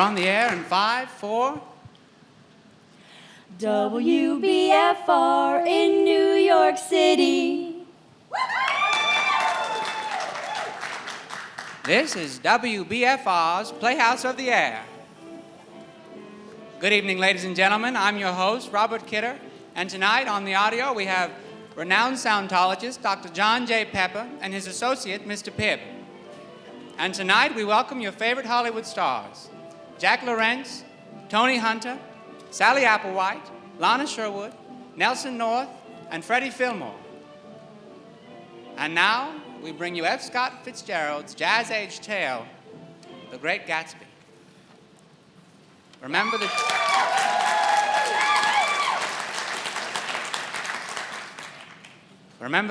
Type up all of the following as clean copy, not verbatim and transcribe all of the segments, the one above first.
on the air in 5, 4. WBFR in New York City. This is WBFR's Playhouse of the Air. Good evening, ladies and gentlemen. I'm your host, Robert Kidder, and tonight on the audio we have renowned soundologist Dr. John J. Pepper and his associate, Mr. Pibb. And tonight we welcome your favorite Hollywood stars, Jack Lawrence, Tony Hunter, Sally Applewhite, Lana Sherwood, Nelson North, and Freddie Fillmore. And now we bring you F. Scott Fitzgerald's jazz-age tale, The Great Gatsby. Remember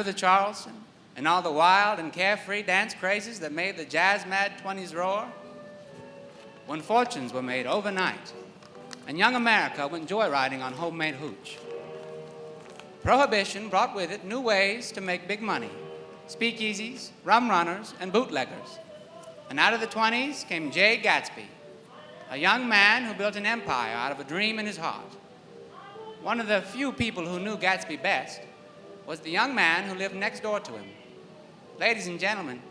the Charleston and all the wild and carefree dance crazes that made the jazz-mad 20s roar? When fortunes were made overnight and young America went joyriding on homemade hooch. Prohibition brought with it new ways to make big money, speakeasies, rum runners, and bootleggers. And out of the 20s came Jay Gatsby, a young man who built an empire out of a dream in his heart. One of the few people who knew Gatsby best was the young man who lived next door to him. Ladies and gentlemen,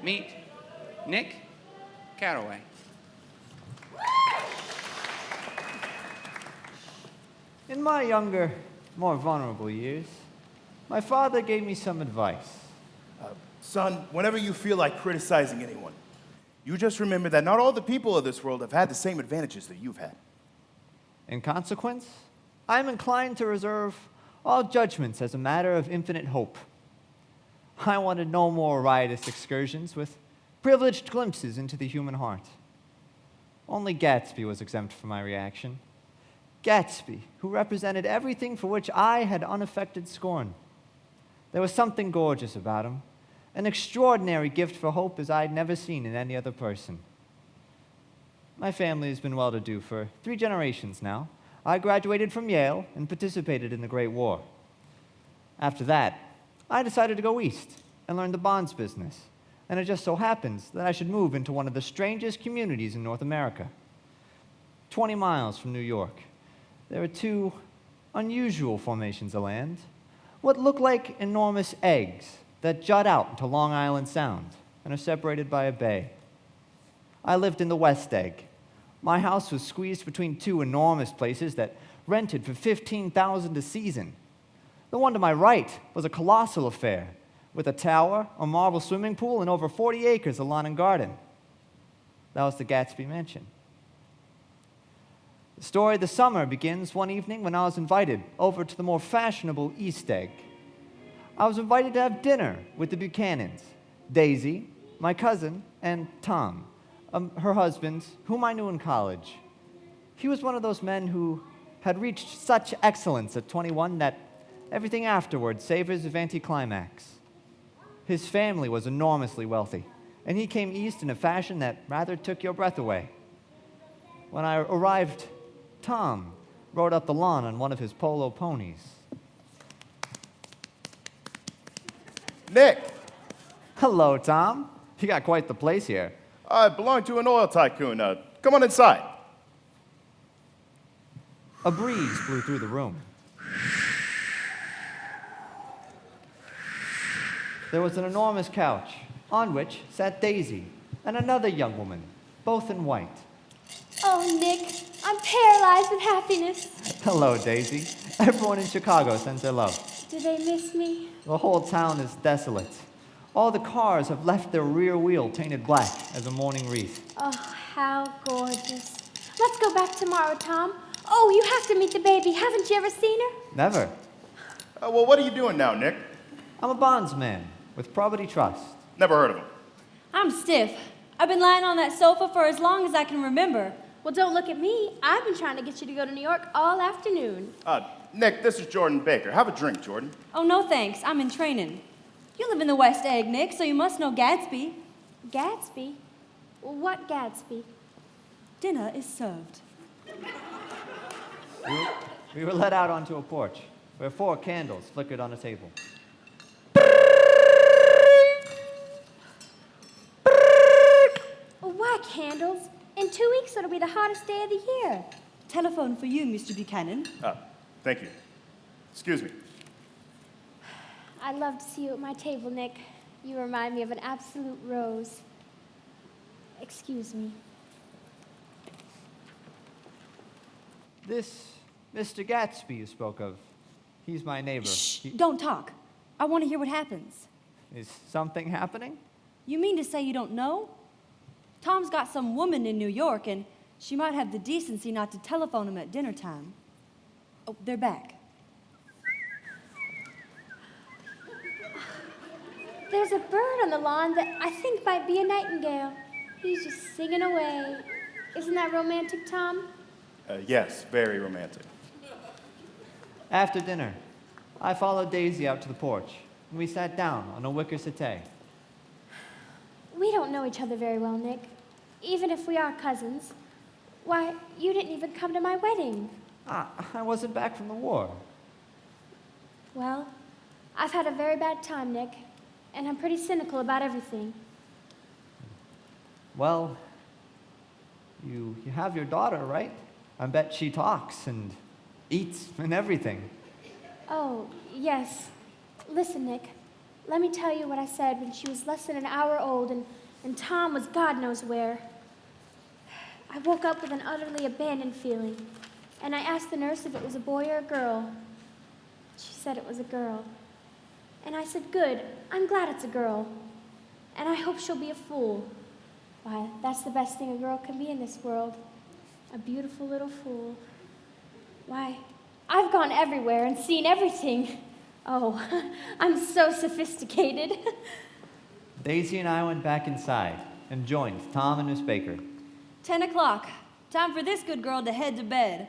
meet Nick Carraway. In my younger, more vulnerable years, my father gave me some advice. Son, whenever you feel like criticizing anyone, you just remember that not all the people of this world have had the same advantages that you've had. In consequence, I am inclined to reserve all judgments as a matter of infinite hope. I wanted no more riotous excursions with privileged glimpses into the human heart. Only Gatsby was exempt from my reaction. Gatsby, who represented everything for which I had unaffected scorn. There was something gorgeous about him, an extraordinary gift for hope as I had never seen in any other person. My family has been well-to-do for 3 generations now. I graduated from Yale and participated in the Great War. After that, I decided to go east and learn the bonds business, and it just so happens that I should move into one of the strangest communities in North America. 20 miles from New York, there are 2 unusual formations of land, what look like enormous eggs that jut out into Long Island Sound and are separated by a bay. I lived in the West Egg. My house was squeezed between 2 enormous places that rented for $15,000 a season. The one to my right was a colossal affair with a tower, a marble swimming pool, and over 40 acres of lawn and garden. That was the Gatsby Mansion. The story of the summer begins one evening when I was invited over to the more fashionable East Egg. I was invited to have dinner with the Buchanans, Daisy, my cousin, and Tom, her husband, whom I knew in college. He was one of those men who had reached such excellence at 21 that everything afterward savors of anticlimax. His family was enormously wealthy, and he came east in a fashion that rather took your breath away. When I arrived, Tom rode up the lawn on one of his polo ponies. Nick, Hello, Tom. You got quite the place here. I belong to an oil tycoon. Come on inside. A breeze blew through the room. There was an enormous couch, on which sat Daisy and another young woman, both in white. Oh, Nick, I'm paralyzed with happiness. Hello, Daisy. Everyone in Chicago sends their love. Do they miss me? The whole town is desolate. All the cars have left their rear wheel painted black as a mourning wreath. Oh, how gorgeous. Let's go back tomorrow, Tom. Oh, you have to meet the baby. Haven't you ever seen her? Never. Well, what are you doing now, Nick? I'm a bondsman with Probity Trust. Never heard of him. I'm stiff. I've been lying on that sofa for as long as I can remember. Well, don't look at me. I've been trying to get you to go to New York all afternoon. Nick, this is Jordan Baker. Have a drink, Jordan. Oh, no thanks. I'm in training. You live in the West Egg, Nick, so you must know Gatsby. Gatsby? Well, what Gatsby? Dinner is served. We were let out onto a porch where 4 candles flickered on a table. Why candles? In In 2 weeks, it'll be the hottest day of the year. Telephone for you, Mr. Buchanan. Thank you. Excuse me. I'd love to see you at my table, Nick. You remind me of an absolute rose. Excuse me. This Mr. Gatsby you spoke of, he's my neighbor. Shh, don't talk. I want to hear what happens. Is something happening? You mean to say you don't know? Tom's got some woman in New York, and she might have the decency not to telephone him at dinner time. Oh, they're back. There's a bird on the lawn that I think might be a nightingale. He's just singing away. Isn't that romantic, Tom? Yes, very romantic. After dinner, I followed Daisy out to the porch, and we sat down on a wicker settee. We don't know each other very well, Nick. Even if we are cousins. Why, you didn't even come to my wedding. I wasn't back from the war. Well, I've had a very bad time, Nick, and I'm pretty cynical about everything. Well, you have your daughter, right? I bet she talks and eats and everything. Oh, yes. Listen, Nick, let me tell you what I said when she was less than an hour old and Tom was God knows where. I woke up with an utterly abandoned feeling, and I asked the nurse if it was a boy or a girl. She said it was a girl. And I said, good, I'm glad it's a girl. And I hope she'll be a fool. Why, that's the best thing a girl can be in this world. A beautiful little fool. Why, I've gone everywhere and seen everything. Oh, I'm so sophisticated. Daisy and I went back inside and joined Tom and Miss Baker. 10 o'clock. Time for this good girl to head to bed.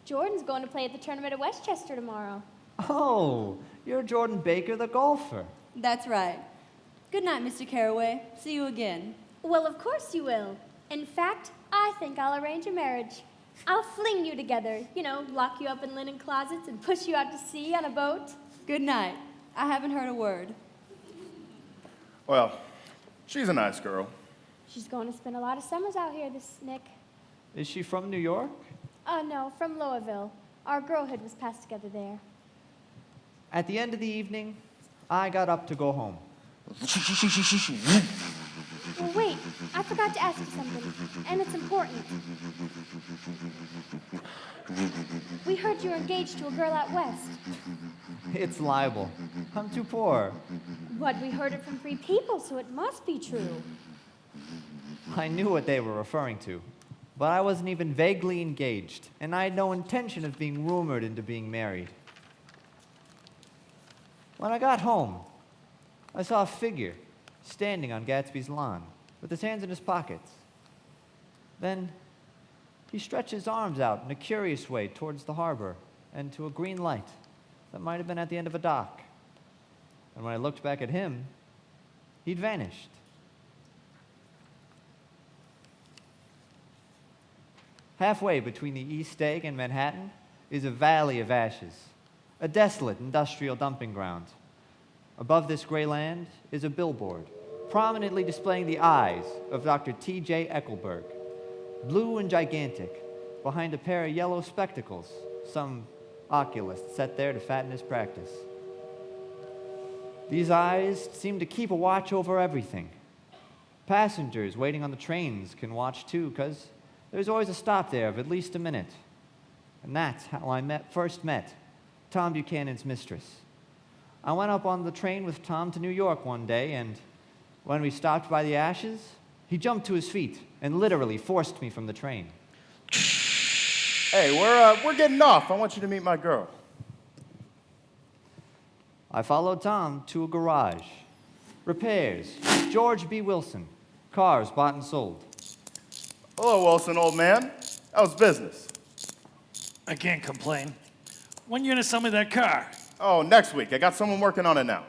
Jordan's going to play at the tournament at Westchester tomorrow. Oh, you're Jordan Baker, the golfer. That's right. Good night, Mr. Carraway. See you again. Well, of course you will. In fact, I think I'll arrange a marriage. I'll fling you together, lock you up in linen closets and push you out to sea on a boat. Good night. I haven't heard a word. Well, she's a nice girl. She's going to spend a lot of summers out here, this Nick. Is she from New York? No, from Louisville. Our girlhood was passed together there. At the end of the evening, I got up to go home. Well, wait, I forgot to ask you something, and it's important. We heard you were engaged to a girl out west. It's libel. I'm too poor. What, we heard it from 3 people, so it must be true. I knew what they were referring to, but I wasn't even vaguely engaged, and I had no intention of being rumored into being married. When I got home, I saw a figure standing on Gatsby's lawn with his hands in his pockets. Then he stretched his arms out in a curious way towards the harbor and to a green light that might have been at the end of a dock. And when I looked back at him, he'd vanished. Halfway between the East Egg and Manhattan is a valley of ashes, a desolate industrial dumping ground. Above this gray land is a billboard, prominently displaying the eyes of Dr. T.J. Eckelberg, blue and gigantic, behind a pair of yellow spectacles, some oculist set there to fatten his practice. These eyes seem to keep a watch over everything. Passengers waiting on the trains can watch too, because there's always a stop there of at least a minute. And that's how I first met Tom Buchanan's mistress. I went up on the train with Tom to New York one day, and when we stopped by the ashes, he jumped to his feet and literally forced me from the train. Hey, we're getting off. I want you to meet my girl. I followed Tom to a garage. Repairs, George B. Wilson. Cars bought and sold. Hello, Wilson, old man. How's business? I can't complain. When you gonna sell me that car? Oh, next week. I got someone working on it now.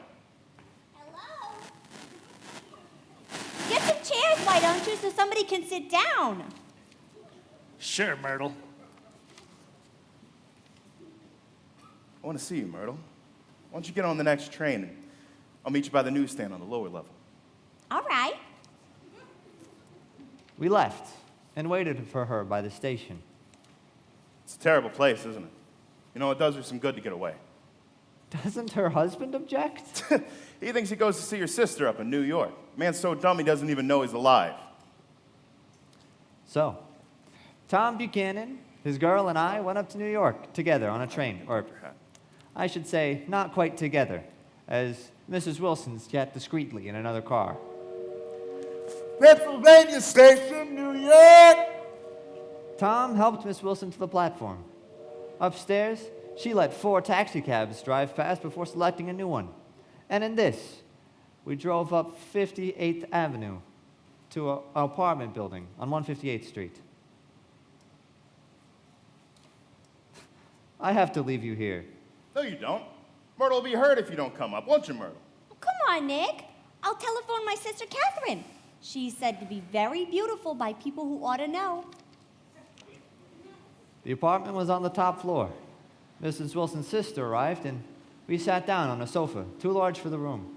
Hello? Get some chairs, why don't you, so somebody can sit down? Sure, Myrtle. I want to see you, Myrtle. Why don't you get on the next train, and I'll meet you by the newsstand on the lower level. All right. We left, and waited for her by the station. It's a terrible place, isn't it? You know, it does her some good to get away. Doesn't her husband object? He thinks he goes to see your sister up in New York. Man's so dumb he doesn't even know he's alive. So, Tom Buchanan, his girl, and I went up to New York together on a train. Or, I should say, not quite together, as Mrs. Wilson sat discreetly in another car. Pennsylvania Station, New York! Tom helped Miss Wilson to the platform. Upstairs, she let 4 taxicabs drive past before selecting a new one. And in this, we drove up 58th Avenue to an apartment building on 158th Street. I have to leave you here. No, you don't. Myrtle will be hurt if you don't come up, won't you, Myrtle? Oh, come on, Nick. I'll telephone my sister Catherine. She's said to be very beautiful by people who ought to know. The apartment was on the top floor. Mrs. Wilson's sister arrived, and we sat down on a sofa, too large for the room.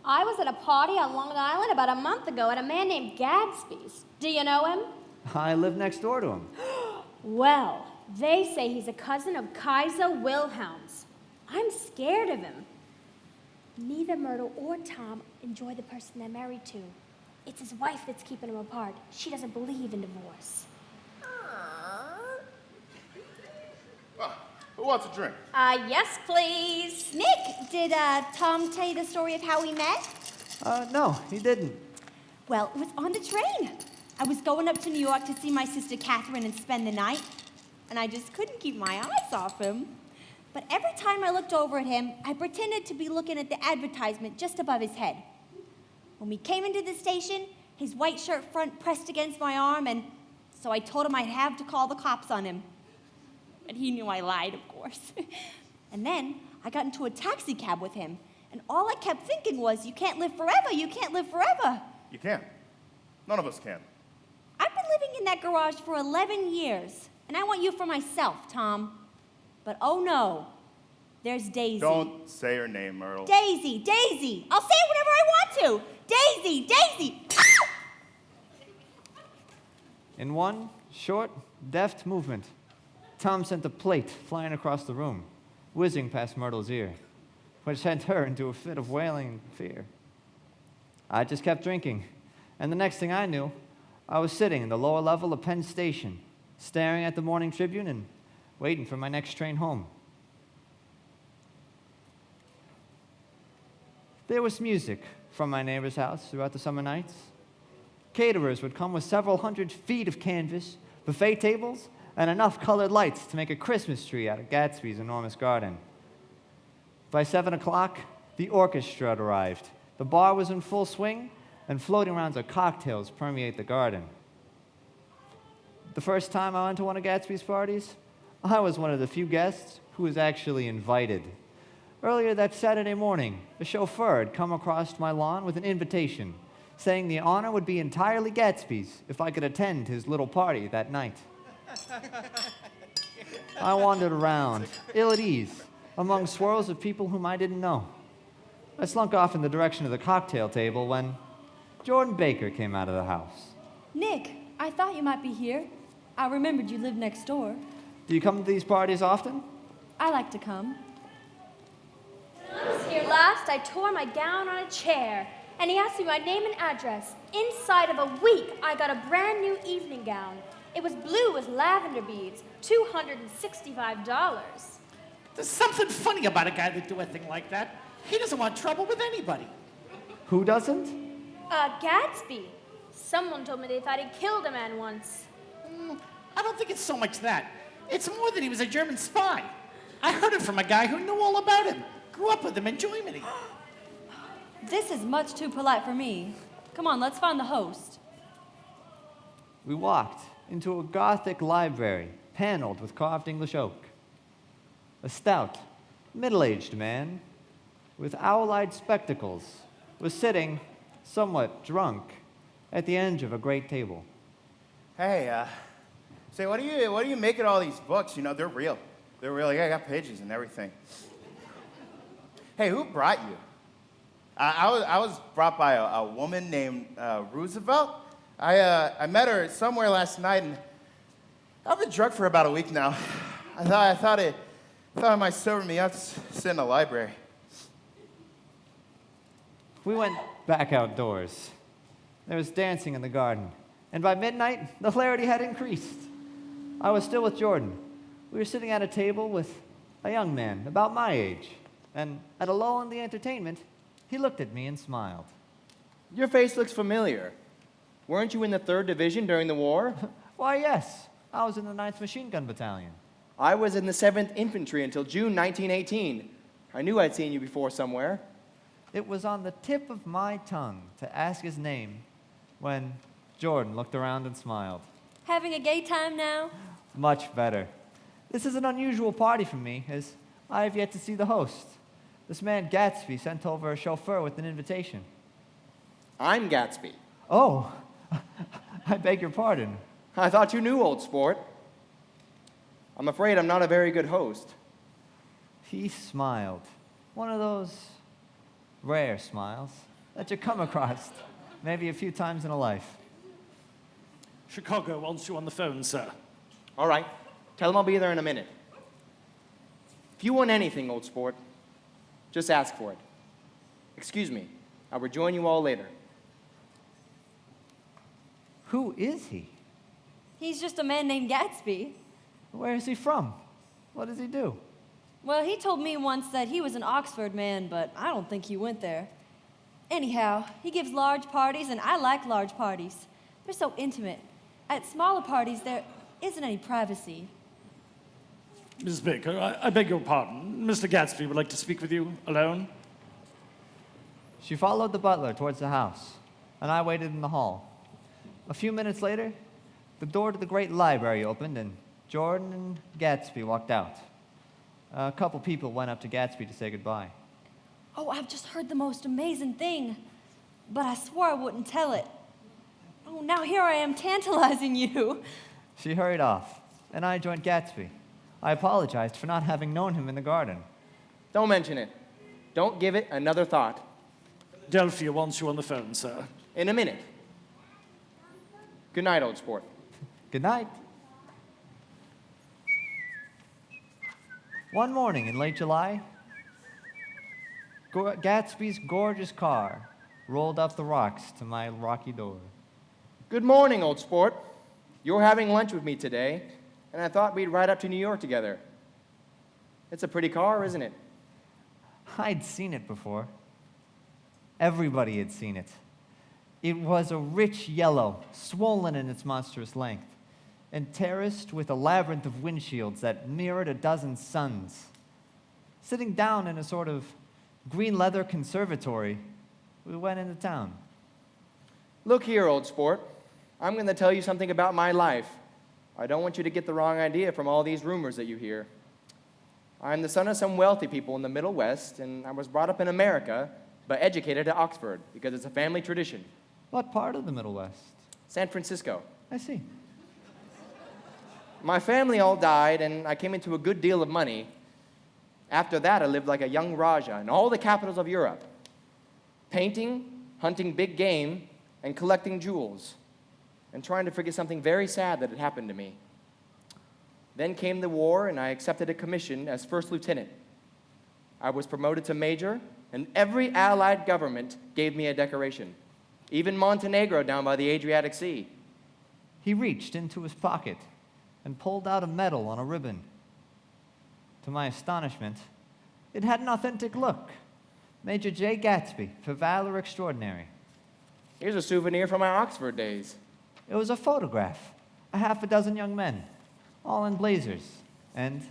I was at a party on Long Island about a month ago at a man named Gatsby's. Do you know him? I live next door to him. Well, they say he's a cousin of Kaiser Wilhelm's. I'm scared of him. Neither Myrtle or Tom enjoy the person they're married to. It's his wife that's keeping them apart. She doesn't believe in divorce. Who wants a drink? Yes, please. Nick, did Tom tell you the story of how we met? No, he didn't. Well, it was on the train. I was going up to New York to see my sister Catherine and spend the night, and I just couldn't keep my eyes off him. But every time I looked over at him, I pretended to be looking at the advertisement just above his head. When we came into the station, his white shirt front pressed against my arm, and so I told him I'd have to call the cops on him. But he knew I lied, of course. And then I got into a taxi cab with him, and all I kept thinking was, you can't live forever, you can't live forever. You can. None of us can. I've been living in that garage for 11 years, and I want you for myself, Tom. But oh no, there's Daisy. Don't say her name, Myrtle. Daisy, Daisy. I'll say it whenever I want to. Daisy, Daisy. In one short, deft movement, Tom sent a plate flying across the room, whizzing past Myrtle's ear, which sent her into a fit of wailing fear. I just kept drinking, and the next thing I knew, I was sitting in the lower level of Penn Station, staring at the Morning Tribune and waiting for my next train home. There was music from my neighbor's house throughout the summer nights. Caterers would come with several hundred feet of canvas, buffet tables, and enough colored lights to make a Christmas tree out of Gatsby's enormous garden. By 7 o'clock, the orchestra had arrived. The bar was in full swing, and floating rounds of cocktails permeate the garden. The first time I went to one of Gatsby's parties, I was one of the few guests who was actually invited. Earlier that Saturday morning, a chauffeur had come across my lawn with an invitation, saying the honor would be entirely Gatsby's if I could attend his little party that night. I wandered around, ill at ease, among swirls of people whom I didn't know. I slunk off in the direction of the cocktail table when Jordan Baker came out of the house. Nick, I thought you might be here. I remembered you lived next door. Do you come to these parties often? I like to come. When I was here last, I tore my gown on a chair, and he asked me my name and address. Inside of a week, I got a brand new evening gown. It was blue with lavender beads, $265. There's something funny about a guy that do a thing like that. He doesn't want trouble with anybody. Who doesn't? Gatsby. Someone told me they thought he killed a man once. I don't think it's so much that. It's more that he was a German spy. I heard it from a guy who knew all about him. Grew up with him in Germany. This is much too polite for me. Come on, let's find the host. We walked into a Gothic library, paneled with carved English oak. A stout, middle-aged man with owl-eyed spectacles was sitting, somewhat drunk, at the edge of a great table. Hey, say, what do you make of all these books? You know, they're real. They're real. Yeah, I got pages and everything. Hey, who brought you? I was brought by a woman named Roosevelt. I met her somewhere last night, and I've been drunk for about a week now. I thought it might sober me up to sit in the library. We went back outdoors. There was dancing in the garden, and by midnight, the hilarity had increased. I was still with Jordan. We were sitting at a table with a young man about my age, and at a lull in the entertainment, he looked at me and smiled. Your face looks familiar. Weren't you in the 3rd Division during the war? Why, yes. I was in the 9th Machine Gun Battalion. I was in the 7th Infantry until June 1918. I knew I'd seen you before somewhere. It was on the tip of my tongue to ask his name when Jordan looked around and smiled. Having a gay time now? Much better. This is an unusual party for me, as I have yet to see the host. This man Gatsby sent over a chauffeur with an invitation. I'm Gatsby. Oh, I beg your pardon. I thought you knew, old sport. I'm afraid I'm not a very good host. He smiled. One of those rare smiles that you come across maybe a few times in a life. Chicago wants you on the phone, sir. All right. Tell him I'll be there in a minute. If you want anything, old sport, just ask for it. Excuse me. I will join you all later. Who is he? He's just a man named Gatsby. Where is he from? What does he do? Well, he told me once that he was an Oxford man, but I don't think he went there. Anyhow, he gives large parties, and I like large parties. They're so intimate. At smaller parties, there isn't any privacy. Mrs. Baker, I beg your pardon. Mr. Gatsby would like to speak with you alone. She followed the butler towards the house, and I waited in the hall. A few minutes later, the door to the great library opened, and Jordan and Gatsby walked out. A couple people went up to Gatsby to say goodbye. Oh, I've just heard the most amazing thing, but I swore I wouldn't tell it. Oh, now here I am tantalizing you. She hurried off, and I joined Gatsby. I apologized for not having known him in the garden. Don't mention it. Don't give it another thought. Delphia wants you on the phone, sir. In a minute. Good night, old sport. Good night. One morning in late July, Gatsby's gorgeous car rolled up the rocks to my rocky door. Good morning, old sport. You're having lunch with me today, and I thought we'd ride up to New York together. It's a pretty car, isn't it? I'd seen it before. Everybody had seen it. It was a rich yellow, swollen in its monstrous length, and terraced with a labyrinth of windshields that mirrored a dozen suns. Sitting down in a sort of green leather conservatory, we went into town. Look here, old sport. I'm going to tell you something about my life. I don't want you to get the wrong idea from all these rumors that you hear. I'm the son of some wealthy people in the Middle West, and I was brought up in America, but educated at Oxford because it's a family tradition. What part of the Middle West? San Francisco. I see. My family all died, and I came into a good deal of money. After that, I lived like a young Raja in all the capitals of Europe, painting, hunting big game, and collecting jewels, and trying to forget something very sad that had happened to me. Then came the war, and I accepted a commission as first lieutenant. I was promoted to major, and every allied government gave me a decoration, even Montenegro down by the Adriatic Sea. He reached into his pocket and pulled out a medal on a ribbon. To my astonishment, it had an authentic look. Major J. Gatsby, for valor extraordinary. Here's a souvenir from my Oxford days. It was a photograph, a half a dozen young men, all in blazers. And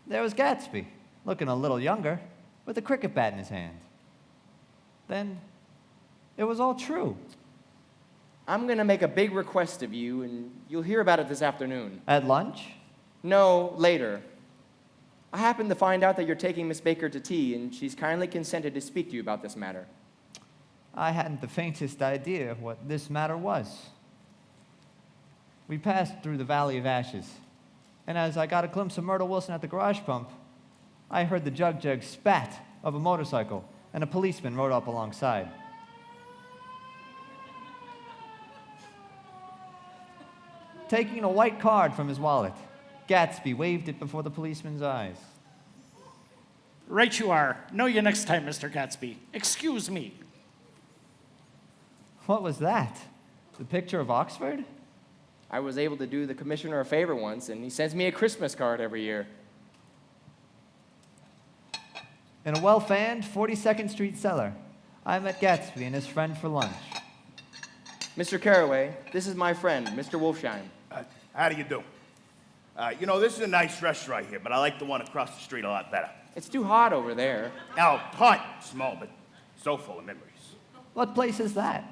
there was Gatsby, looking a little younger, with a cricket bat in his hand. Then it was all true. I'm going to make a big request of you, and you'll hear about it this afternoon. At lunch? No, later. I happened to find out that you're taking Miss Baker to tea, and she's kindly consented to speak to you about this matter. I hadn't the faintest idea what this matter was. We passed through the Valley of Ashes, and as I got a glimpse of Myrtle Wilson at the garage pump, I heard the jug spat of a motorcycle, and a policeman rode up alongside. taking a white card from his wallet. Gatsby waved it before the policeman's eyes. Right you are. Know you next time, Mr. Gatsby. Excuse me. What was that? The picture of Oxford? I was able to do the commissioner a favor once, and he sends me a Christmas card every year. In a well-fanned 42nd Street cellar, I met Gatsby and his friend for lunch. Mr. Carraway, this is my friend, Mr. Wolfsheim. How do you do? This is a nice restaurant here, but I like the one across the street a lot better. It's too hot over there. Now, hot, small, but so full of memories. What place is that?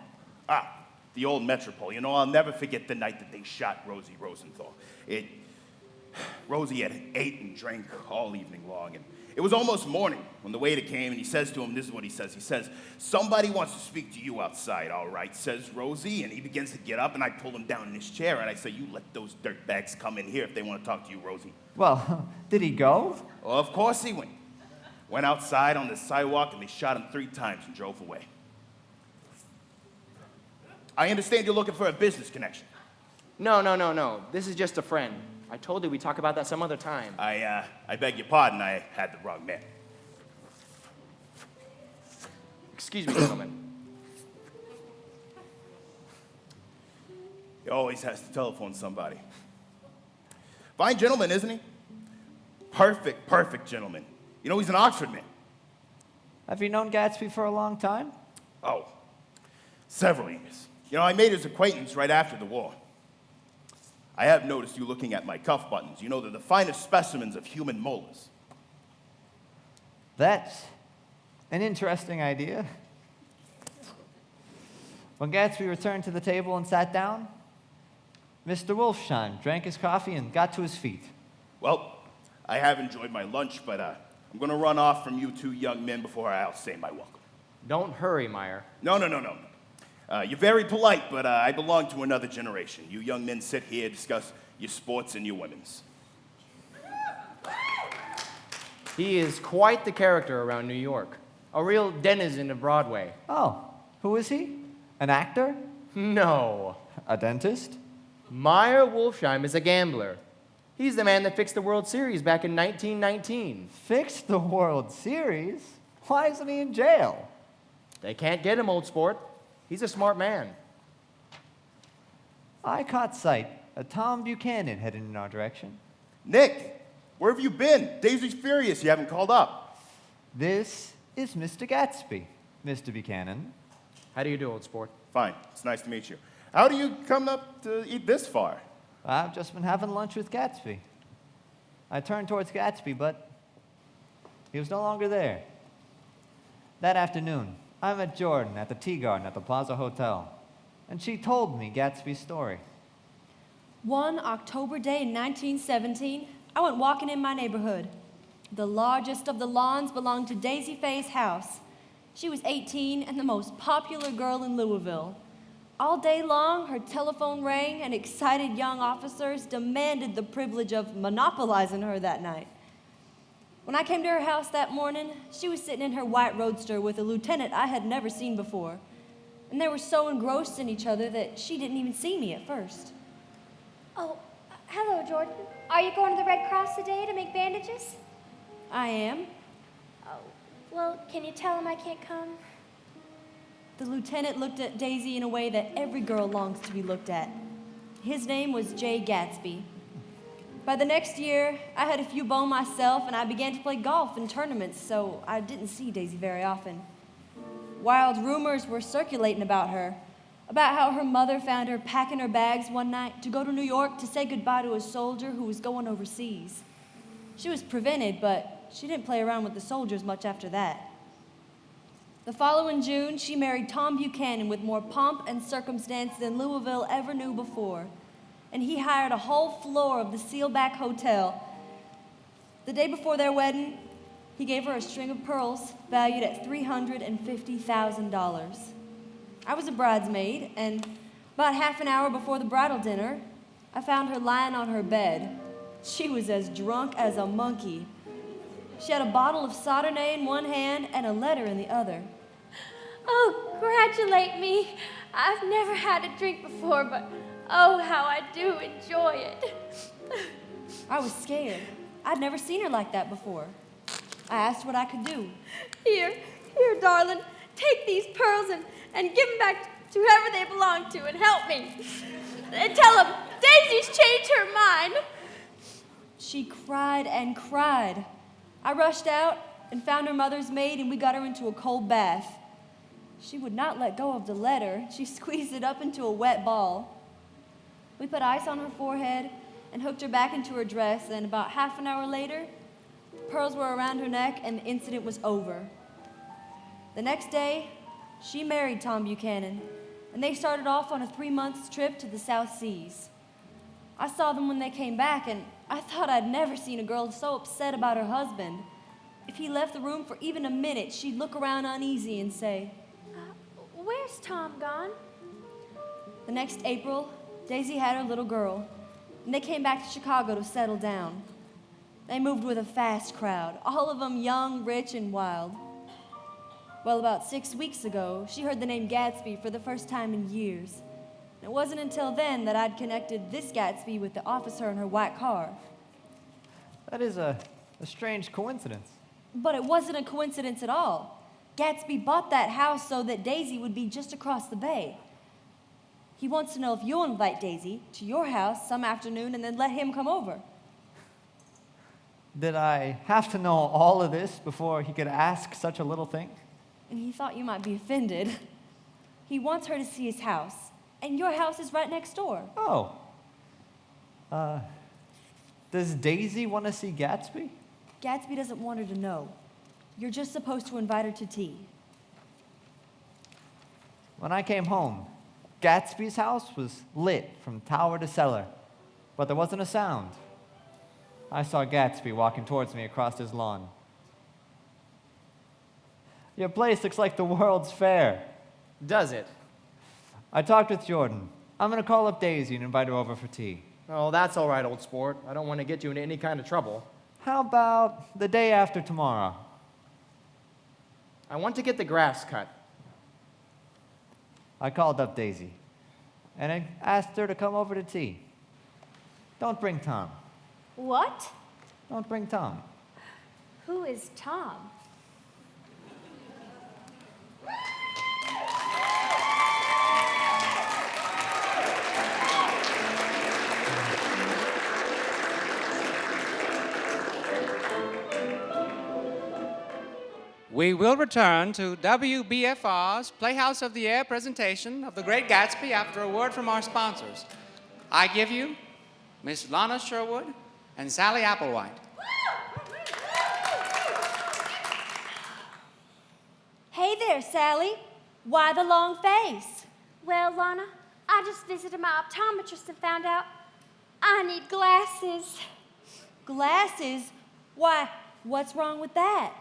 The old Metropole. I'll never forget the night that they shot Rosie Rosenthal. Rosie had ate and drank all evening long, and it was almost morning when the waiter came, and he says to him, this is what he says. He says, "Somebody wants to speak to you outside, all right," says Rosie, and he begins to get up, and I pull him down in his chair, and I say, "You let those dirtbags come in here if they want to talk to you, Rosie." Well, did he go? Well, of course he went. Went outside on the sidewalk, and they shot him 3 times and drove away. I understand you're looking for a business connection. No. This is just a friend. I told you we'd talk about that some other time. I beg your pardon, I had the wrong man. Excuse me, gentlemen. He always has to telephone somebody. Fine gentleman, isn't he? Perfect gentleman. He's an Oxford man. Have you known Gatsby for a long time? Oh, several years. I made his acquaintance right after the war. I have noticed you looking at my cuff buttons. They're the finest specimens of human molars. That's an interesting idea. When Gatsby returned to the table and sat down, Mr. Wolfsheim drank his coffee and got to his feet. Well, I have enjoyed my lunch, but I'm going to run off from you 2 young men before I'll say my welcome. Don't hurry, Meyer. No. You're very polite, but I belong to another generation. You young men sit here, discuss your sports and your women's. He is quite the character around New York. A real denizen of Broadway. Oh, who is he? An actor? No. A dentist? Meyer Wolfsheim is a gambler. He's the man that fixed the World Series back in 1919. Fixed the World Series? Why isn't he in jail? They can't get him, old sport. He's a smart man. I caught sight of Tom Buchanan heading in our direction. Nick, where have you been? Daisy's furious you haven't called up. This is Mr. Gatsby, Mr. Buchanan. How do you do, old sport? Fine, it's nice to meet you. How do you come up to eat this far? I've just been having lunch with Gatsby. I turned towards Gatsby, but he was no longer there. That afternoon, I met Jordan at the Tea Garden at the Plaza Hotel, and she told me Gatsby's story. One October day in 1917, I went walking in my neighborhood. The largest of the lawns belonged to Daisy Faye's house. She was 18 and the most popular girl in Louisville. All day long, her telephone rang, and excited young officers demanded the privilege of monopolizing her that night. When I came to her house that morning, she was sitting in her white roadster with a lieutenant I had never seen before. And they were so engrossed in each other that she didn't even see me at first. Oh, hello, Jordan. Are you going to the Red Cross today to make bandages? I am. Oh, well, can you tell him I can't come? The lieutenant looked at Daisy in a way that every girl longs to be looked at. His name was Jay Gatsby. By the next year, I had a few beaux myself, and I began to play golf in tournaments, so I didn't see Daisy very often. Wild rumors were circulating about her, about how her mother found her packing her bags one night to go to New York to say goodbye to a soldier who was going overseas. She was prevented, but she didn't play around with the soldiers much after that. The following June, she married Tom Buchanan with more pomp and circumstance than Louisville ever knew before. And he hired a whole floor of the Sealback Hotel. The day before their wedding, he gave her a string of pearls valued at $350,000. I was a bridesmaid, and about half an hour before the bridal dinner, I found her lying on her bed. She was as drunk as a monkey. She had a bottle of Sauternay in one hand and a letter in the other. Oh, congratulate me. I've never had a drink before, but Oh, how I do enjoy it. I was scared. I'd never seen her like that before. I asked what I could do. Here, darling, take these pearls and give them back to whoever they belong to and help me. And tell them Daisy's changed her mind. She cried and cried. I rushed out and found her mother's maid, and we got her into a cold bath. She would not let go of the letter. She squeezed it up into a wet ball. We put ice on her forehead and hooked her back into her dress, and about half an hour later, pearls were around her neck and the incident was over. The next day, she married Tom Buchanan, and they started off on a 3-month trip to the South Seas. I saw them when they came back, and I thought I'd never seen a girl so upset about her husband. If he left the room for even a minute, she'd look around uneasy and say, Where's Tom gone? The next April, Daisy had her little girl, and they came back to Chicago to settle down. They moved with a fast crowd, all of them young, rich, and wild. Well, about 6 weeks ago, she heard the name Gatsby for the first time in years. It wasn't until then that I'd connected this Gatsby with the officer in her white car. That is a strange coincidence. But it wasn't a coincidence at all. Gatsby bought that house so that Daisy would be just across the bay. He wants to know if you'll invite Daisy to your house some afternoon and then let him come over. Did I have to know all of this before he could ask such a little thing? And he thought you might be offended. He wants her to see his house, and your house is right next door. Oh. Does Daisy want to see Gatsby? Gatsby doesn't want her to know. You're just supposed to invite her to tea. When I came home, Gatsby's house was lit from tower to cellar, but there wasn't a sound. I saw Gatsby walking towards me across his lawn. Your place looks like the World's Fair. Does it? I talked with Jordan. I'm going to call up Daisy and invite her over for tea. Oh, that's all right, old sport. I don't want to get you into any kind of trouble. How about the day after tomorrow? I want to get the grass cut. I called up Daisy, and I asked her to come over to tea. Don't bring Tom. What? Don't bring Tom. Who is Tom? We will return to WBFR's Playhouse of the Air presentation of The Great Gatsby after a word from our sponsors. I give you Miss Lana Sherwood and Sally Applewhite. Hey there, Sally. Why the long face? Well, Lana, I just visited my optometrist and found out I need glasses. Glasses? Why, what's wrong with that?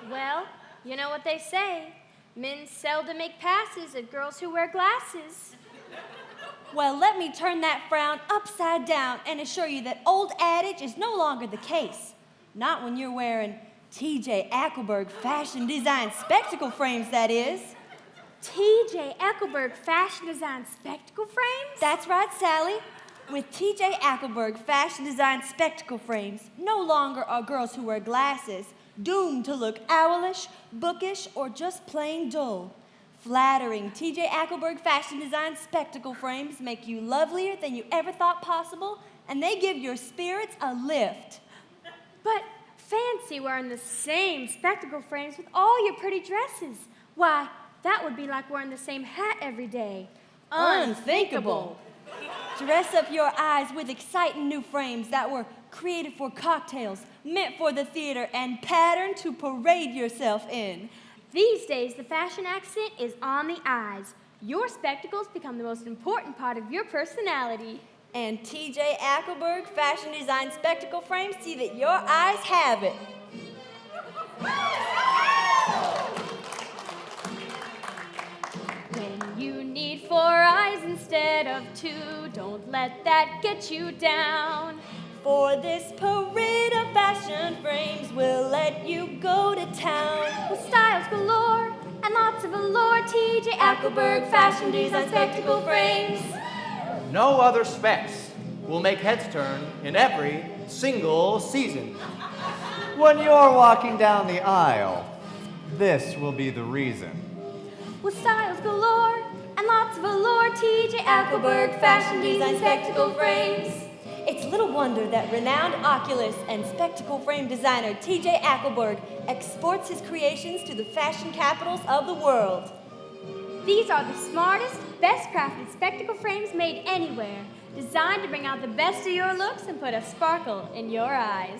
Well, you know what they say. Men seldom make passes at girls who wear glasses. Well, let me turn that frown upside down and assure you that old adage is no longer the case. Not when you're wearing T.J. Ackelberg fashion design spectacle frames, that is. T.J. Ackelberg fashion design spectacle frames? That's right, Sally. With T.J. Ackelberg fashion design spectacle frames, no longer are girls who wear glasses doomed to look owlish, bookish, or just plain dull. Flattering T.J. Ackelberg fashion design spectacle frames make you lovelier than you ever thought possible, and they give your spirits a lift. But fancy wearing the same spectacle frames with all your pretty dresses. Why, that would be like wearing the same hat every day. Unthinkable. Dress up your eyes with exciting new frames that were created for cocktails, meant for the theater, and patterned to parade yourself in. These days, the fashion accent is on the eyes. Your spectacles become the most important part of your personality. And T.J. Ackelberg fashion design spectacle frames see that your eyes have it. When you need 4 eyes instead of 2, don't let that get you down. For this parade of fashion frames, we'll let you go to town. With styles galore and lots of allure, T.J. Ackelberg fashion design spectacle frames. No other specs will make heads turn in every single season. When you're walking down the aisle, this will be the reason. With styles galore and lots of allure, TJ Aquaberg fashion design spectacle frames. It's little wonder that renowned oculist and spectacle frame designer TJ Aquaberg exports his creations to the fashion capitals of the world. These are the smartest, best crafted spectacle frames made anywhere, designed to bring out the best of your looks and put a sparkle in your eyes.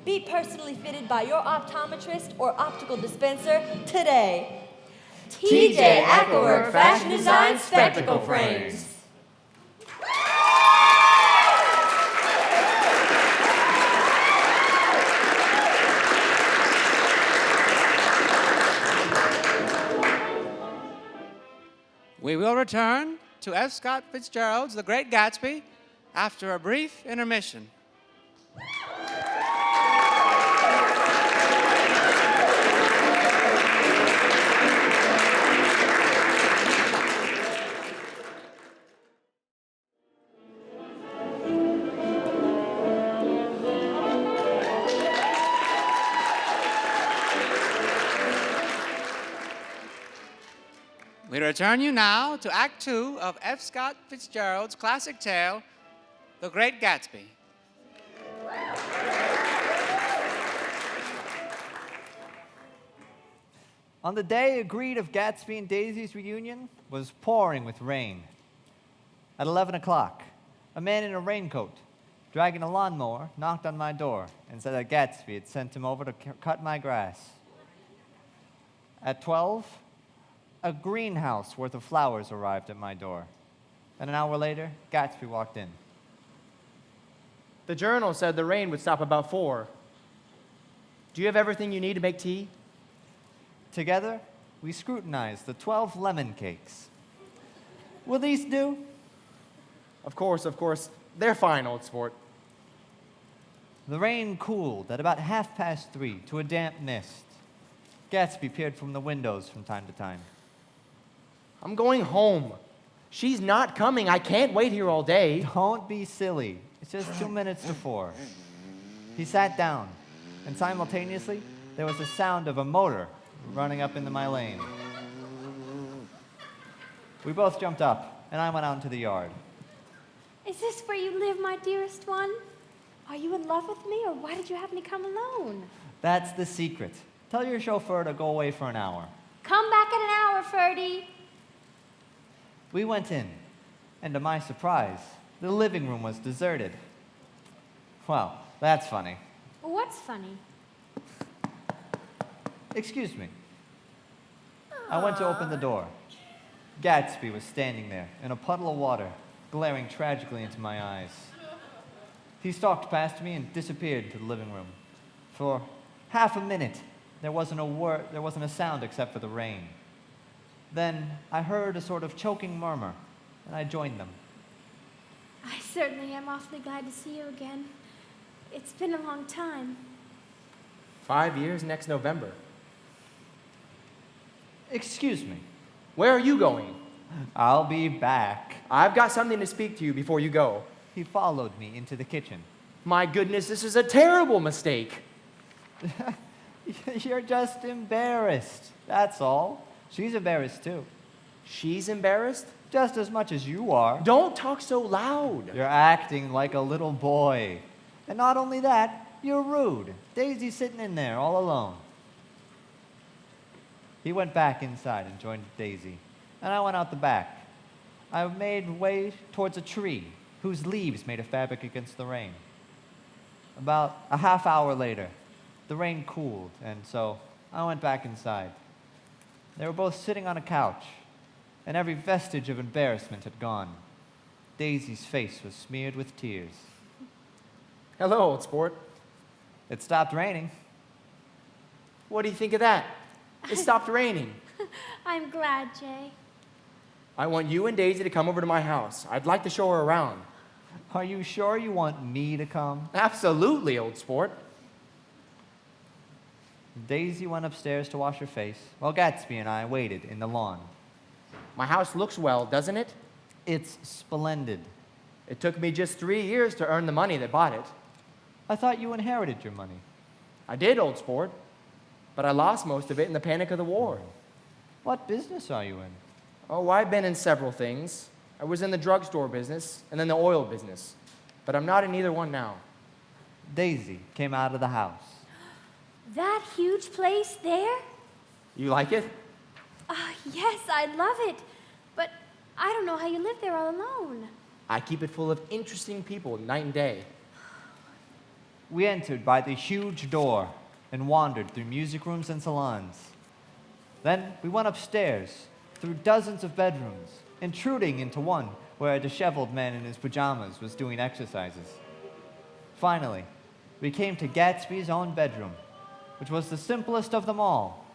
Be personally fitted by your optometrist or optical dispenser today. TJ Aquaberg Fashion Design Spectacle Frames. We will return to F. Scott Fitzgerald's The Great Gatsby after a brief intermission. We return you now to Act 2 of F. Scott Fitzgerald's classic tale, The Great Gatsby. On the day agreed of Gatsby and Daisy's reunion was pouring with rain. At 11 o'clock, a man in a raincoat, dragging a lawnmower, knocked on my door and said that Gatsby had sent him over to cut my grass. At 12, a greenhouse worth of flowers arrived at my door. And an hour later, Gatsby walked in. The journal said the rain would stop about 4. Do you have everything you need to make tea? Together, we scrutinized the 12 lemon cakes. Will these do? Of course. They're fine, old sport. The rain cooled at about 3:30 to a damp mist. Gatsby peered from the windows from time to time. I'm going home. She's not coming. I can't wait here all day. Don't be silly. It's just 2 minutes to 4. He sat down, and simultaneously, there was the sound of a motor running up into my lane. We both jumped up, and I went out into the yard. Is this where you live, my dearest one? Are you in love with me, or why did you have me come alone? That's the secret. Tell your chauffeur to go away for an hour. Come back in an hour, Ferdy. We went in, and to my surprise, the living room was deserted. Well, that's funny. What's funny? Excuse me. I went to open the door. Gatsby was standing there in a puddle of water, glaring tragically into my eyes. He stalked past me and disappeared into the living room. For half a minute, there wasn't a sound except for the rain. Then I heard a sort of choking murmur, and I joined them. I certainly am awfully glad to see you again. It's been a long time. 5 years next November. Excuse me. Where are you going? I'll be back. I've got something to speak to you before you go. He followed me into the kitchen. My goodness, this is a terrible mistake. You're just embarrassed. That's all. She's embarrassed too. She's embarrassed? Just as much as you are. Don't talk so loud. You're acting like a little boy. And not only that, you're rude. Daisy's sitting in there all alone. He went back inside and joined Daisy, and I went out the back. I made way towards a tree whose leaves made a fabric against the rain. About a half hour later, the rain cooled, and so I went back inside. They were both sitting on a couch, and every vestige of embarrassment had gone. Daisy's face was smeared with tears. Hello, old sport. It stopped raining. What do you think of that? It stopped raining. I'm glad, Jay. I want you and Daisy to come over to my house. I'd like to show her around. Are you sure you want me to come? Absolutely, old sport. Daisy went upstairs to wash her face, while Gatsby and I waited in the lawn. My house looks well, doesn't it? It's splendid. It took me just 3 years to earn the money that bought it. I thought you inherited your money. I did, old sport, but I lost most of it in the panic of the war. What business are you in? Oh, I've been in several things. I was in the drugstore business and then the oil business, but I'm not in either one now. Daisy came out of the house. That huge place there? You like it? Yes, I love it. But I don't know how you live there all alone. I keep it full of interesting people night and day. We entered by the huge door and wandered through music rooms and salons. Then we went upstairs, through dozens of bedrooms, intruding into one where a disheveled man in his pajamas was doing exercises. Finally, we came to Gatsby's own bedroom, which was the simplest of them all,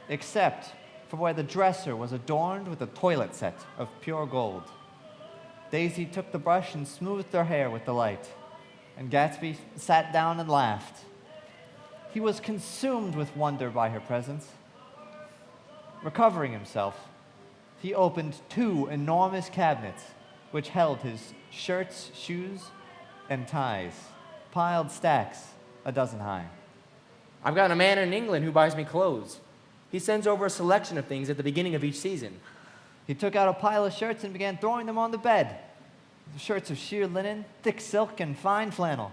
except for where the dresser was adorned with a toilet set of pure gold. Daisy took the brush and smoothed her hair with delight, and Gatsby sat down and laughed. He was consumed with wonder by her presence. Recovering himself, he opened 2 enormous cabinets which held his shirts, shoes, and ties, piled stacks a dozen high. I've got a man in England who buys me clothes. He sends over a selection of things at the beginning of each season. He took out a pile of shirts and began throwing them on the bed. Shirts of sheer linen, thick silk, and fine flannel.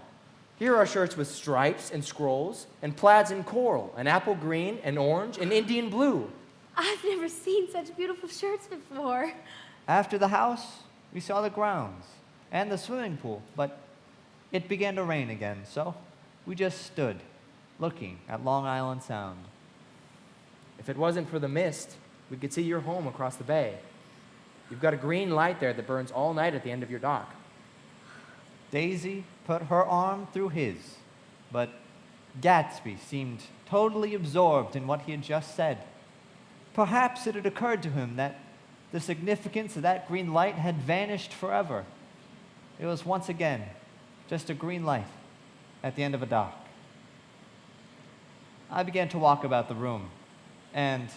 Here are shirts with stripes and scrolls, and plaids in coral, and apple green, and orange, and Indian blue. I've never seen such beautiful shirts before. After the house, we saw the grounds and the swimming pool, but it began to rain again, so we just stood, looking at Long Island Sound. If it wasn't for the mist, we could see your home across the bay. You've got a green light there that burns all night at the end of your dock. Daisy put her arm through his, but Gatsby seemed totally absorbed in what he had just said. Perhaps it had occurred to him that the significance of that green light had vanished forever. It was once again just a green light at the end of a dock. I began to walk about the room, and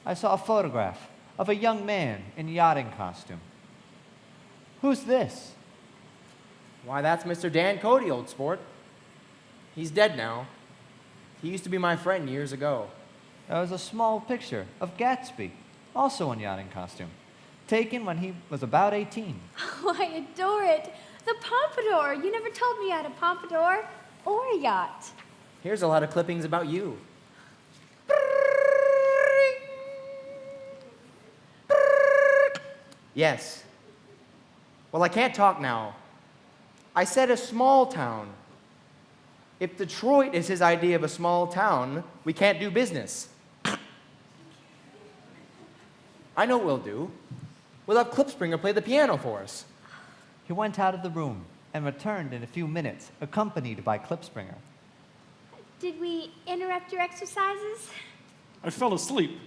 I saw a photograph of a young man in yachting costume. Who's this? Why, that's Mr. Dan Cody, old sport. He's dead now. He used to be my friend years ago. There was a small picture of Gatsby, also in yachting costume, taken when he was about 18. Oh, I adore it. The pompadour. You never told me I had a pompadour or a yacht. Here's a lot of clippings about you. Yes. Well, I can't talk now. I said a small town. If Detroit is his idea of a small town, we can't do business. I know what we'll do. We'll have Klipspringer play the piano for us. He went out of the room and returned in a few minutes, accompanied by Klipspringer. Did we interrupt your exercises? I fell asleep.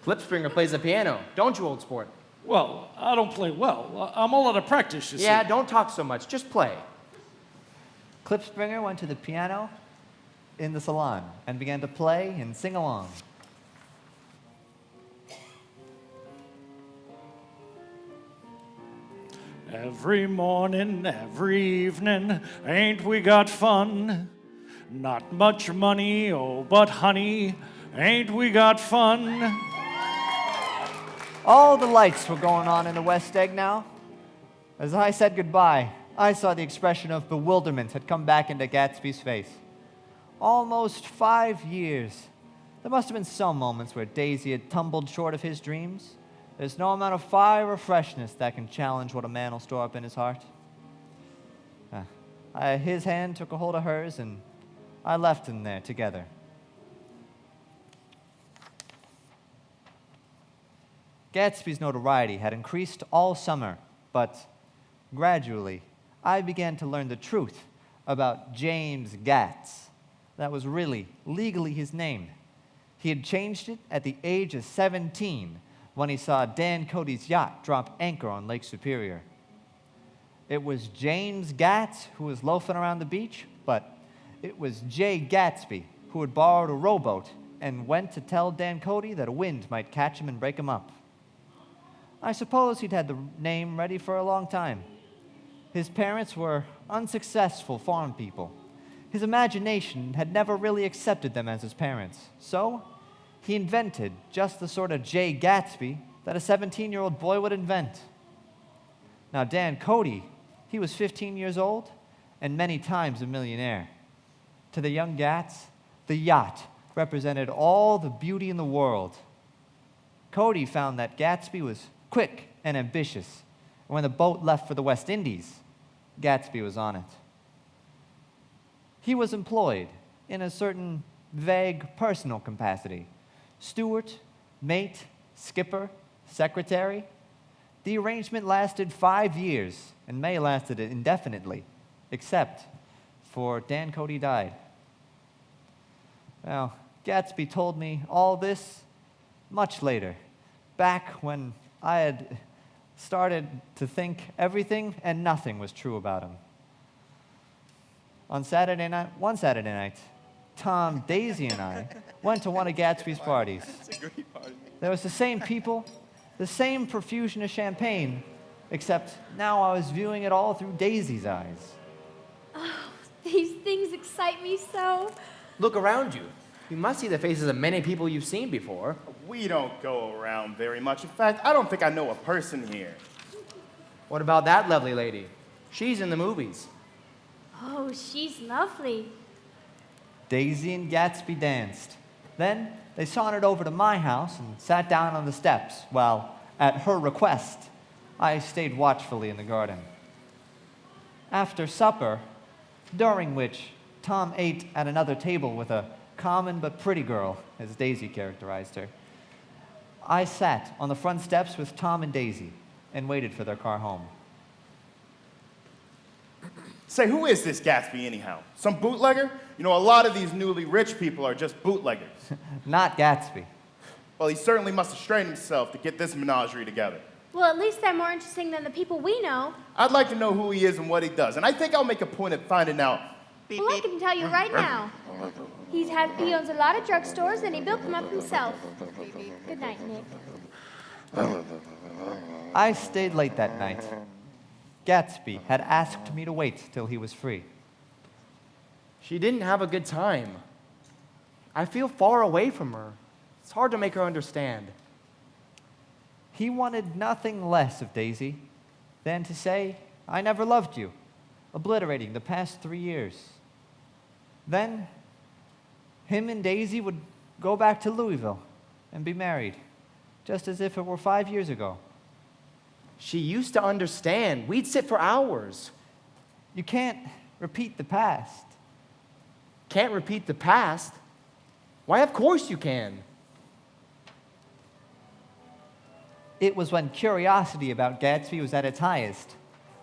Klipspringer plays the piano, don't you, old sport? Well, I don't play well. I'm all out of practice, you see. Yeah, don't talk so much. Just play. Klipspringer went to the piano in the salon and began to play and sing along. Every morning, every evening, ain't we got fun? Not much money, oh, but honey, ain't we got fun? All the lights were going on in the West Egg now. As I said goodbye, I saw the expression of bewilderment had come back into Gatsby's face. Almost 5 years. There must have been some moments where Daisy had tumbled short of his dreams. There's no amount of fire or freshness that can challenge what a man will store up in his heart. His hand took a hold of hers, and I left them there together. Gatsby's notoriety had increased all summer, but gradually, I began to learn the truth about James Gats. That was really, legally his name. He had changed it at the age of 17 when he saw Dan Cody's yacht drop anchor on Lake Superior. It was James Gats who was loafing around the beach, but it was Jay Gatsby who had borrowed a rowboat and went to tell Dan Cody that a wind might catch him and break him up. I suppose he'd had the name ready for a long time. His parents were unsuccessful farm people. His imagination had never really accepted them as his parents. So, he invented just the sort of Jay Gatsby that a 17-year-old boy would invent. Now, Dan Cody, he was 15 years old and many times a millionaire. To the young Gats, the yacht represented all the beauty in the world. Cody found that Gatsby was quick and ambitious. And when the boat left for the West Indies, Gatsby was on it. He was employed in a certain vague personal capacity. Steward, mate, skipper, secretary. The arrangement lasted 5 years and may have lasted indefinitely, except for Dan Cody died. Well, Gatsby told me all this much later, back when I had started to think everything and nothing was true about him. One Saturday night, Tom, Daisy, and I went to one of Gatsby's parties. It's a great party. There was the same people, the same profusion of champagne, except now I was viewing it all through Daisy's eyes. Oh, these things excite me so. Look around you. You must see the faces of many people you've seen before. We don't go around very much. In fact, I don't think I know a person here. What about that lovely lady? She's in the movies. Oh, she's lovely. Daisy and Gatsby danced. Then they sauntered over to my house and sat down on the steps while, at her request, I stayed watchfully in the garden. After supper, during which Tom ate at another table with a common but pretty girl, as Daisy characterized her, I sat on the front steps with Tom and Daisy and waited for their car home. Say, who is this Gatsby anyhow? Some bootlegger? You know, a lot of these newly rich people are just bootleggers. Not Gatsby. Well, he certainly must have strained himself to get this menagerie together. Well, at least they're more interesting than the people we know. I'd like to know who he is and what he does, and I think I'll make a point of finding out. Well, I can tell you right now. He owns a lot of drugstores, and he built them up himself. Good night, Nick. I stayed late that night. Gatsby had asked me to wait till he was free. She didn't have a good time. I feel far away from her. It's hard to make her understand. He wanted nothing less of Daisy than to say, "I never loved you," obliterating the past 3 years. Then, him and Daisy would go back to Louisville and be married, just as if it were 5 years ago. She used to understand. We'd sit for hours. You can't repeat the past. Can't repeat the past? Why, of course you can. It was when curiosity about Gatsby was at its highest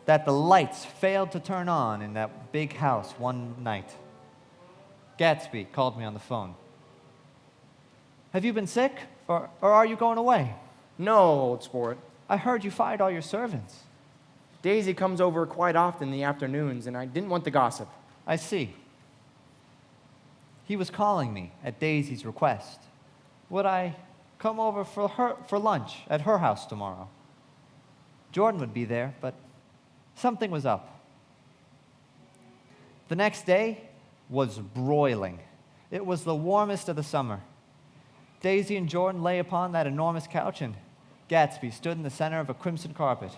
that the lights failed to turn on in that big house one night. Gatsby called me on the phone. "Have you been sick, or are you going away? No, old sport. I heard you fired all your servants." Daisy comes over quite often in the afternoons, and I didn't want the gossip. "I see." He was calling me at Daisy's request. Would I come over for lunch at her house tomorrow? Jordan would be there, but something was up. The next day was broiling. It was the warmest of the summer. Daisy and Jordan lay upon that enormous couch, and Gatsby stood in the center of a crimson carpet.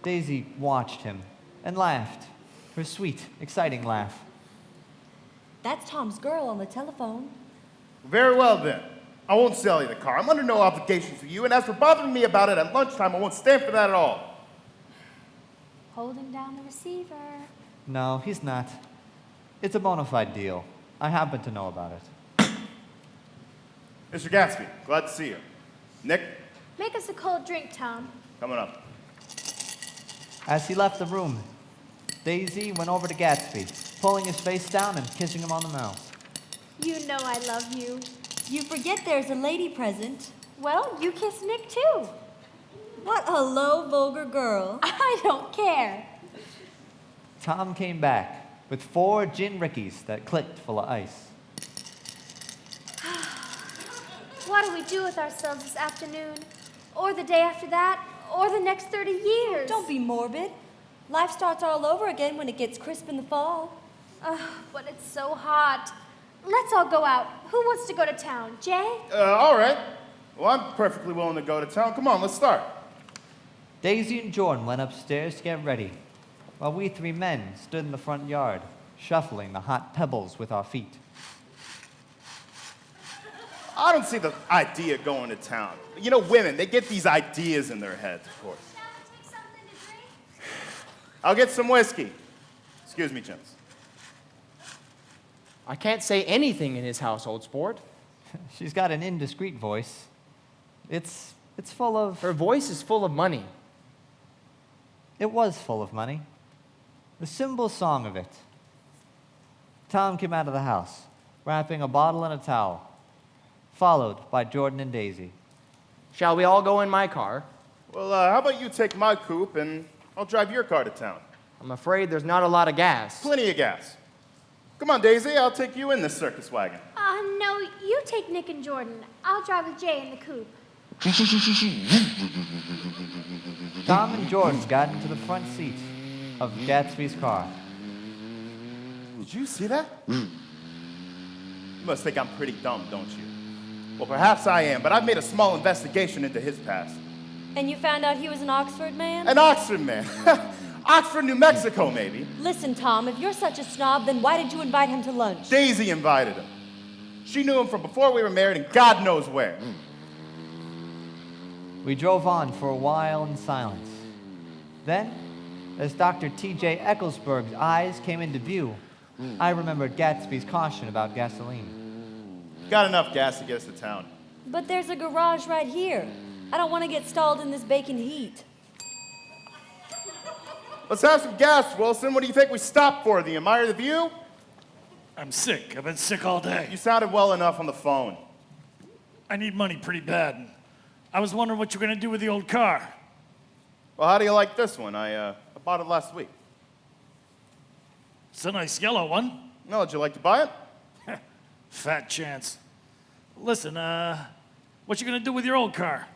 Daisy watched him and laughed, her sweet, exciting laugh. That's Tom's girl on the telephone. Very well, then. I won't sell you the car. I'm under no obligations to you, and as for bothering me about it at lunchtime, I won't stand for that at all. Holding down the receiver. No, he's not. It's a bona fide deal. I happen to know about it. Mr. Gatsby, glad to see you. Nick, Make us a cold drink, Tom. coming up. As he left the room, Daisy went over to Gatsby, pulling his face down and kissing him on the mouth. You know I love you. You forget there's a lady present. Well, you kiss Nick too. What a low, vulgar girl. I don't care. Tom came back with 4 gin rickeys that clicked full of ice. What do we do with ourselves this afternoon? Or the day after that? Or the next 30 years? Don't be morbid. Life starts all over again when it gets crisp in the fall. But it's so hot. Let's all go out. Who wants to go to town? Jay? All right. Well, I'm perfectly willing to go to town. Come on, let's start. Daisy and Jordan went upstairs to get ready, while we three men stood in the front yard, shuffling the hot pebbles with our feet. I don't see the idea going to town. You know, women, they get these ideas in their heads, of course. Shall we take something to drink? I'll get some whiskey. Excuse me, gents. I can't say anything in his household, sport. She's got an indiscreet voice. It's full of... Her voice is full of money. It was full of money. The symbol song of it. Tom came out of the house, wrapping a bottle in a towel, followed by Jordan and Daisy. Shall we all go in my car? Well, how about you take my coupe and I'll drive your car to town? I'm afraid there's not a lot of gas. Plenty of gas. Come on, Daisy, I'll take you in this circus wagon. No, you take Nick and Jordan. I'll drive with Jay in the coupe. Tom and Jordan got into the front seat of Gatsby's car. Did you see that? You must think I'm pretty dumb, don't you? Well, perhaps I am, but I've made a small investigation into his past. And you found out he was an Oxford man? An Oxford man. Oxford, New Mexico, maybe. Listen, Tom, if you're such a snob, then why did you invite him to lunch? Daisy invited him. She knew him from before we were married and God knows where. We drove on for a while in silence. Then, as Dr. T.J. Ecclesburg's eyes came into view, I remembered Gatsby's caution about gasoline. Got enough gas to get us to town. But there's a garage right here. I don't want to get stalled in this baking heat. Let's have some gas, Wilson. What do you think we stopped for? The admire the view? I'm sick. I've been sick all day. You sounded well enough on the phone. I need money pretty bad. I was wondering what you're going to do with the old car. Well, how do you like this one? I bought it last week. It's a nice yellow one. No, would you like to buy it? Fat chance. Listen, what you going to do with your old car?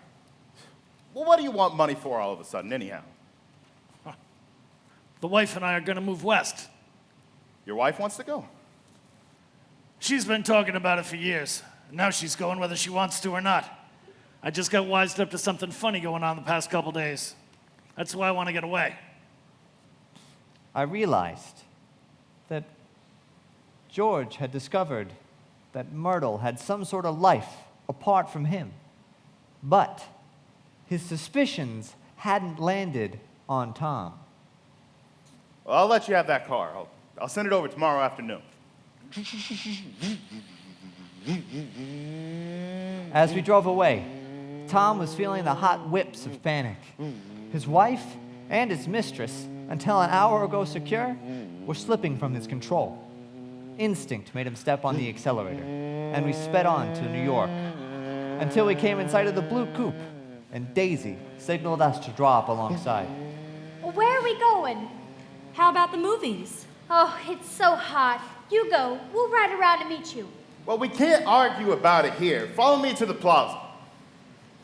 Well, what do you want money for all of a sudden, anyhow? The wife and I are going to move west. Your wife wants to go. She's been talking about it for years. Now she's going whether she wants to or not. I just got wised up to something funny going on the past couple days. That's why I want to get away. I realized that George had discovered that Myrtle had some sort of life apart from him. But his suspicions hadn't landed on Tom. Well, I'll let you have that car. I'll send it over tomorrow afternoon. As we drove away, Tom was feeling the hot whips of panic. His wife and his mistress, until an hour ago secure, were slipping from his control. Instinct made him step on the accelerator, and we sped on to New York until we came in sight of the blue coupe, and Daisy signaled us to draw up alongside. Where are we going? How about the movies? Oh, it's so hot. You go. We'll ride around to meet you. Well, we can't argue about it here. Follow me to the plaza.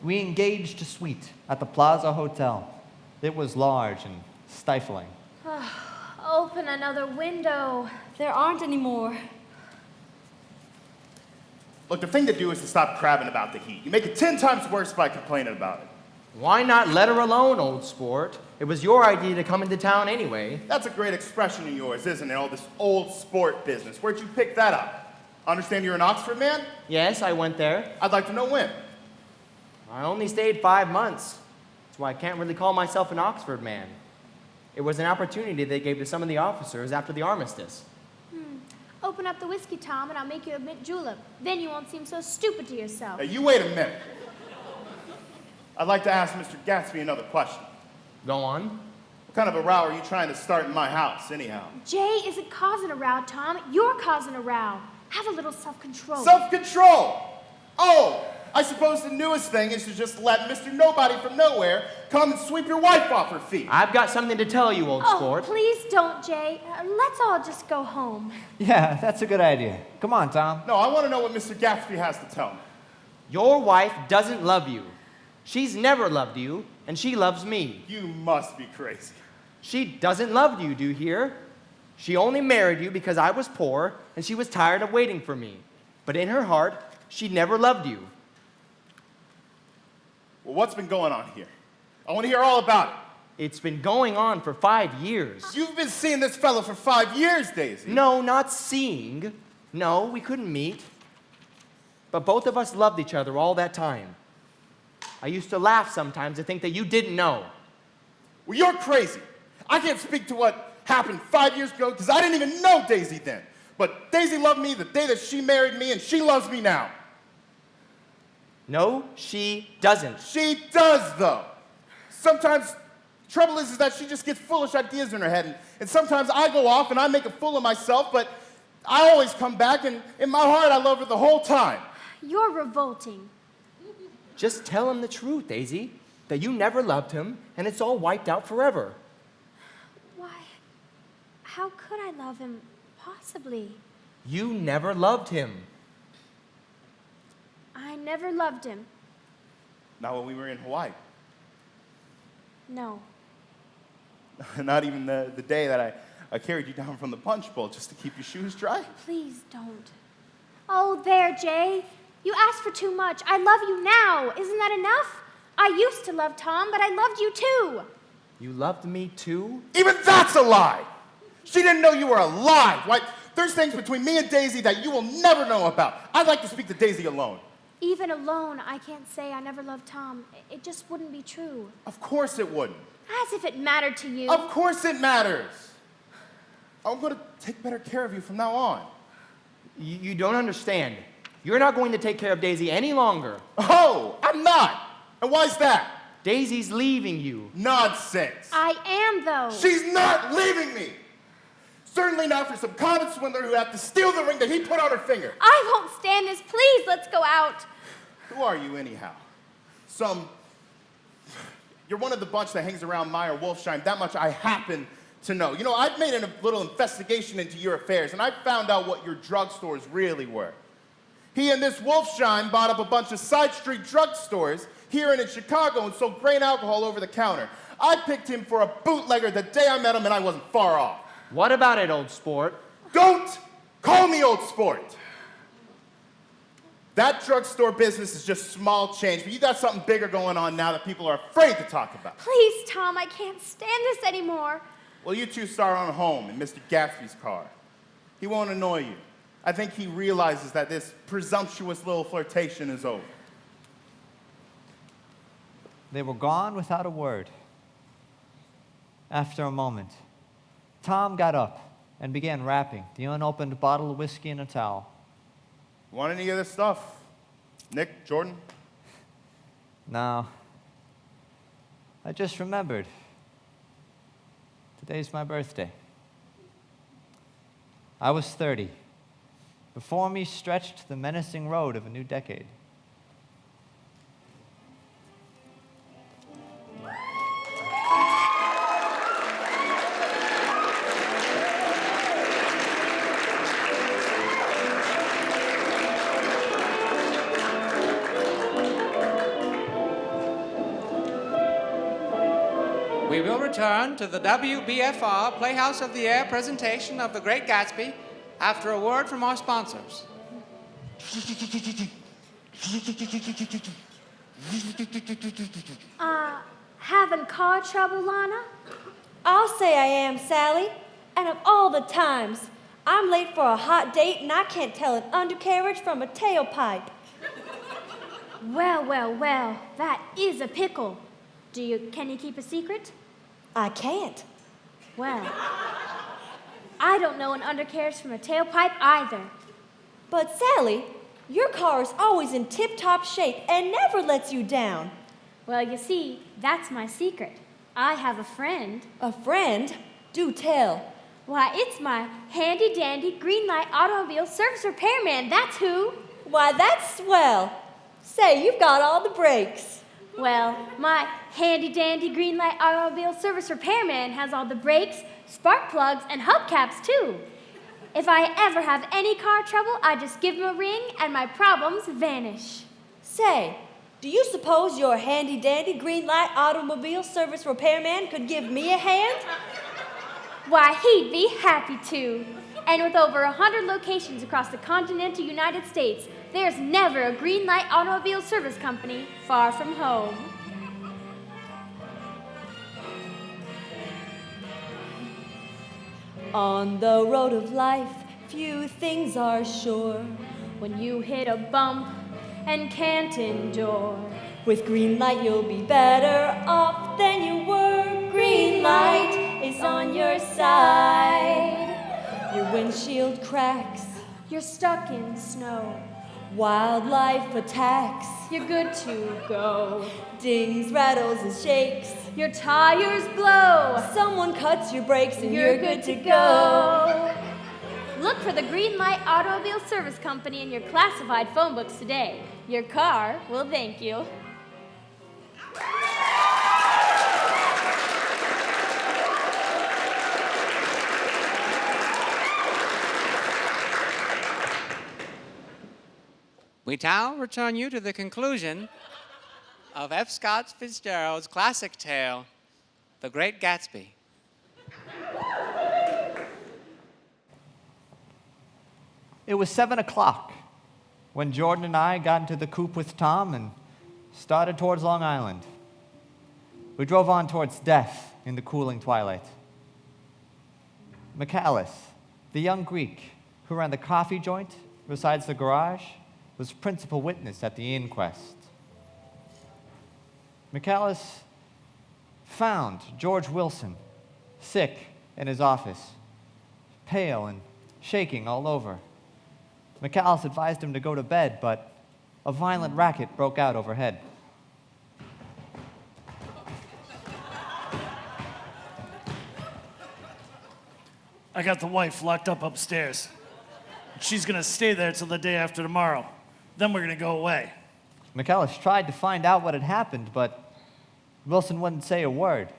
We engaged a suite at the Plaza Hotel. It was large and stifling. Open another window. There aren't any more. Look, the thing to do is to stop crabbing about the heat. You make it 10 times worse by complaining about it. Why not let her alone, old sport? It was your idea to come into town anyway. That's a great expression of yours, isn't it? All this old sport business. Where'd you pick that up? Understand you're an Oxford man? Yes, I went there. I'd like to know when. I only stayed 5 months. That's why I can't really call myself an Oxford man. It was an opportunity they gave to some of the officers after the armistice. Open up the whiskey, Tom, and I'll make you a mint julep. Then you won't seem so stupid to yourself. Now, you wait a minute. I'd like to ask Mr. Gatsby another question. Go on. What kind of a row are you trying to start in my house, anyhow? Jay isn't causing a row, Tom. You're causing a row. Have a little self-control. Self-control! Oh, I suppose the newest thing is to just let Mr. Nobody from nowhere come and sweep your wife off her feet. I've got something to tell you, old sport. Please don't, Jay. Let's all just go home. Yeah, that's a good idea. Come on, Tom. No, I want to know what Mr. Gatsby has to tell me. Your wife doesn't love you. She's never loved you, and she loves me. You must be crazy. She doesn't love you, do you hear? She only married you because I was poor and she was tired of waiting for me. But in her heart, she never loved you. Well, what's been going on here? I want to hear all about it. It's been going on for 5 years. You've been seeing this fellow for 5 years, Daisy. No, not seeing. No, we couldn't meet. But both of us loved each other all that time. I used to laugh sometimes to think that you didn't know. Well, you're crazy. I can't speak to what happened 5 years ago because I didn't even know Daisy then. But Daisy loved me the day that she married me, and she loves me now. No, she doesn't. She does, though. Sometimes, trouble is that she just gets foolish ideas in her head, and sometimes I go off and I make a fool of myself, but I always come back, and in my heart I love her the whole time. You're revolting. Just tell him the truth, Daisy, that you never loved him, and it's all wiped out forever. Why? How could I love him? Possibly. You never loved him. I never loved him. Not when we were in Hawaii. No. Not even the day that I carried you down from the punch bowl just to keep your shoes dry. Please don't. Oh, there, Jay. You asked for too much. I love you now. Isn't that enough? I used to love Tom, but I loved you too. You loved me too? Even that's a lie. She didn't know you were alive. Right? There's things between me and Daisy that you will never know about. I'd like to speak to Daisy alone. Even alone, I can't say I never loved Tom. It just wouldn't be true. Of course it wouldn't. As if it mattered to you. Of course it matters. I'm going to take better care of you from now on. You don't understand. You're not going to take care of Daisy any longer. Oh, I'm not. And why's that? Daisy's leaving you. Nonsense. I am, though. She's not leaving me. Certainly not for some common swindler who had to steal the ring that he put on her finger. I won't stand this. Please, let's go out. Who are you anyhow? You're one of the bunch that hangs around Meyer Wolfsheim. That much I happen to know. You know, I've made a little investigation into your affairs, and I found out what your drugstores really were. He and this Wolfsheim bought up a bunch of side street drugstores here and in Chicago and sold grain alcohol over the counter. I picked him for a bootlegger the day I met him, and I wasn't far off. What about it, old sport? Don't call me old sport. That drugstore business is just small change, but you got something bigger going on now that people are afraid to talk about. Please, Tom, I can't stand this anymore. Well, you two start on home in Mr. Gatsby's car. He won't annoy you. I think he realizes that this presumptuous little flirtation is over. They were gone without a word. After a moment, Tom got up and began wrapping the unopened bottle of whiskey in a towel. Want any of this stuff? Nick, Jordan? No. I just remembered. Today's my birthday. I was 30. Before me stretched the menacing road of a new decade. We will return to the WBFR Playhouse of the Air presentation of The Great Gatsby after a word from our sponsors. Having car trouble, Lana? I'll say I am, Sally. And of all the times, I'm late for a hot date and I can't tell an undercarriage from a tailpipe. Well, well, well, that is a pickle. Can you keep a secret? I can't. Well, I don't know an undercarriage from a tailpipe either. But Sally, your car is always in tip-top shape and never lets you down. Well, you see, that's my secret. I have a friend. A friend? Do tell. Why, it's my handy-dandy green light automobile service repairman. That's who. Why, that's swell. Say, you've got all the brakes. Well, my handy-dandy green light automobile service repairman has all the brakes, spark plugs, and hubcaps, too. If I ever have any car trouble, I just give him a ring and my problems vanish. Say, Do you suppose your handy-dandy green light automobile service repairman could give me a hand? Why, he'd be happy to. And with over 100 locations across the continental United States, there's never a green light automobile service company far from home. On the road of life, few things are sure. When you hit a bump and can't endure, With green light, you'll be better off than you were. Green light is on your side. Your windshield cracks, you're stuck in snow. wildlife attacks, You're good to go. dings, rattles, and shakes. Your tires blow. Someone cuts your brakes and You're good to go. Look for the Green Light Automobile Service Company in your classified phone books today. Your car will thank you. We now return you to the conclusion of F. Scott Fitzgerald's classic tale, The Great Gatsby. It was 7 o'clock when Jordan and I got into the coupe with Tom and started towards Long Island. We drove on towards death in the cooling twilight. Michalis, the young Greek who ran the coffee joint besides the garage, was principal witness at the inquest. Michalis found George Wilson sick in his office, pale and shaking all over. Michalis advised him to go to bed, but a violent racket broke out overhead. I got the wife locked up upstairs. She's gonna stay there till the day after tomorrow. Then we're gonna go away. Michalis tried to find out what had happened, but Wilson wouldn't say a word.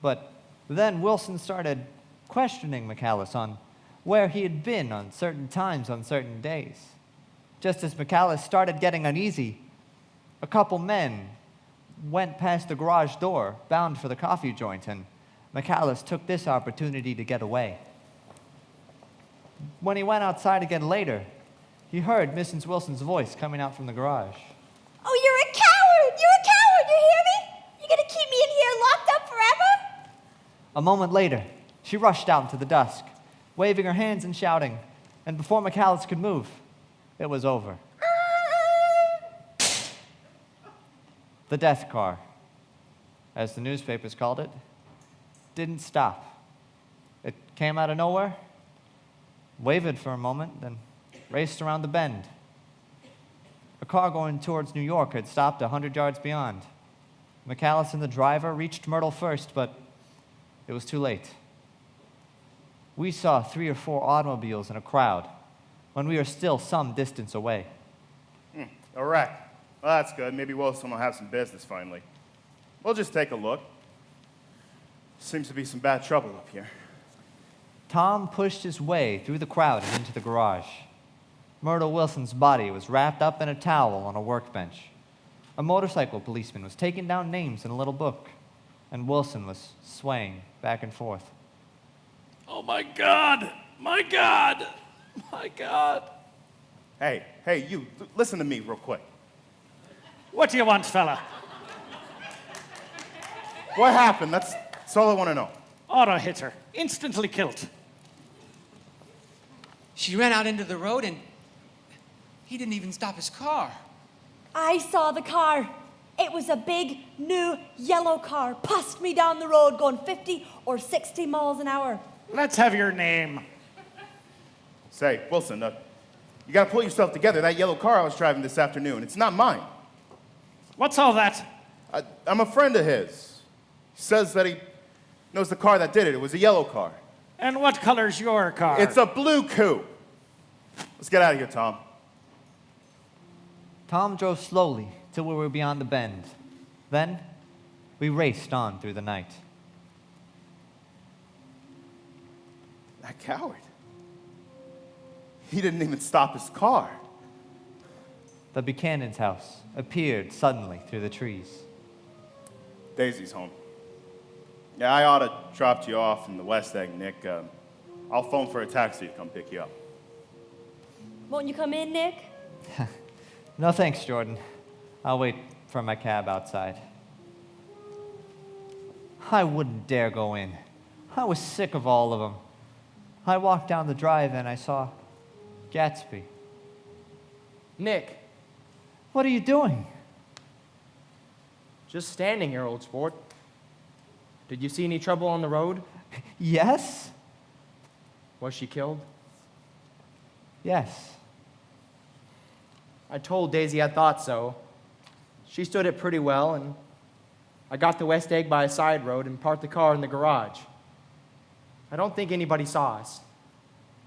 But then Wilson started questioning Michalis on where he had been on certain times on certain days. Just as Michalis started getting uneasy, a couple men went past the garage door, bound for the coffee joint, and Michalis took this opportunity to get away. When he went outside again later, he heard Mrs. Wilson's voice coming out from the garage. Oh, you're a coward! You're a coward! You hear me? You're gonna keep me in here locked up forever? A moment later, she rushed out into the dusk, waving her hands and shouting, and before Michalis could move, it was over. The death car, as the newspapers called it, didn't stop. It came out of nowhere, wavered for a moment, then raced around the bend. A car going towards New York had stopped 100 yards beyond. Michalis and the driver reached Myrtle first, but it was too late. We saw 3 or 4 automobiles in a crowd when we were still some distance away. All right. Well, that's good. Maybe Wilson will have some business finally. We'll just take a look. Seems to be some bad trouble up here. Tom pushed his way through the crowd and into the garage. Myrtle Wilson's body was wrapped up in a towel on a workbench. A motorcycle policeman was taking down names in a little book, and Wilson was swaying back and forth. Oh my God! My God! My God! Hey, you, listen to me real quick. What do you want, fella? What happened? That's all I want to know. Auto hit her. Instantly killed. She ran out into the road and he didn't even stop his car. I saw the car. It was a big, new, yellow car. Passed me down the road going 50 or 60 miles an hour. Let's have your name. Say, Wilson, you got to pull yourself together. That yellow car I was driving this afternoon, it's not mine. What's all that? I'm a friend of his. He says that he knows the car that did it. It was a yellow car. And what color's your car? It's a blue coupe. Let's get out of here, Tom. Tom drove slowly till we were beyond the bend. Then, we raced on through the night. That coward. He didn't even stop his car. the Buchanan's house appeared suddenly through the trees. Daisy's home. Yeah, I ought to drop you off in the West Egg, Nick. I'll phone for a taxi to come pick you up. Won't you come in, Nick? No thanks, Jordan. I'll wait for my cab outside. I wouldn't dare go in. I was sick of all of them. I walked down the drive and I saw Gatsby. Nick, What are you doing? just standing here, old sport. Did you see any trouble on the road? Yes? Was she killed? Yes. I told Daisy I thought so. She stood it pretty well, and I got to West Egg by a side road and parked the car in the garage. I don't think anybody saw us.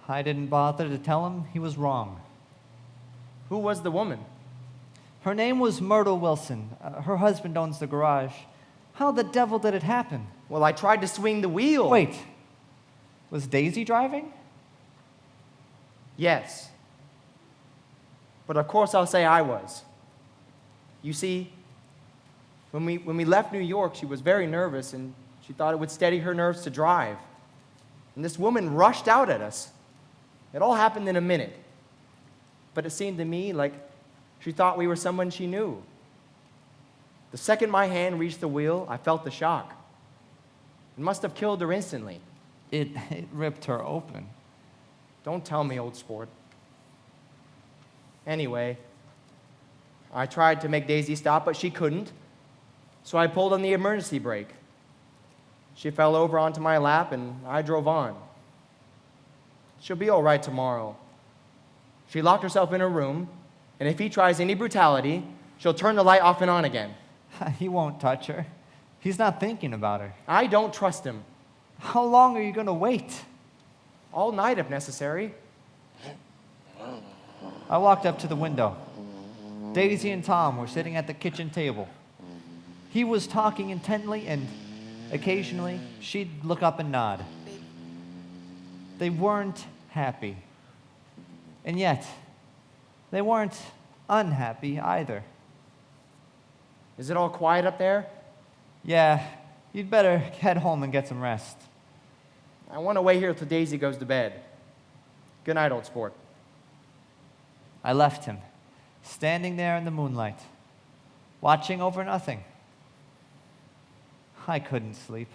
I didn't bother to tell him he was wrong. Who was the woman? Her name was Myrtle Wilson. Her husband owns the garage. How the devil did it happen? Well, I tried to swing the wheel. Wait, was Daisy driving? Yes. But of course I'll say I was. You see, when we left New York, she was very nervous and she thought it would steady her nerves to drive. And this woman rushed out at us. It all happened in a minute. But it seemed to me like she thought we were someone she knew. The second my hand reached the wheel, I felt the shock. It must have killed her instantly. It ripped her open. Don't tell me, old sport. Anyway, I tried to make Daisy stop, but she couldn't. So I pulled on the emergency brake. She fell over onto my lap, and I drove on. She'll be all right tomorrow. She locked herself in her room, and if he tries any brutality, she'll turn the light off and on again. He won't touch her. He's not thinking about her. I don't trust him. How long are you going to wait? All night if necessary. I walked up to the window. Daisy and Tom were sitting at the kitchen table. He was talking intently, and occasionally she'd look up and nod. They weren't happy. And yet, they weren't unhappy either. Is it all quiet up there? Yeah, you'd better head home and get some rest. I want to wait here till Daisy goes to bed. Good night, old sport. I left him, standing there in the moonlight, watching over nothing. I couldn't sleep,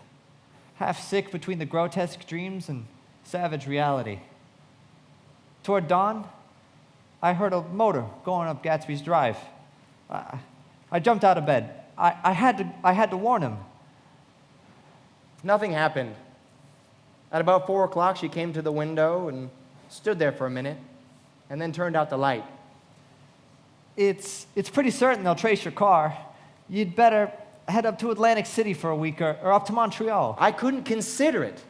half sick between the grotesque dreams and savage reality. Toward dawn, I heard a motor going up Gatsby's drive. I jumped out of bed. I had to warn him. Nothing happened. At about 4 o'clock, she came to the window and stood there for a minute, and then turned out the light. It's pretty certain they'll trace your car. You'd better head up to Atlantic City for a week or up to Montreal. I couldn't consider it.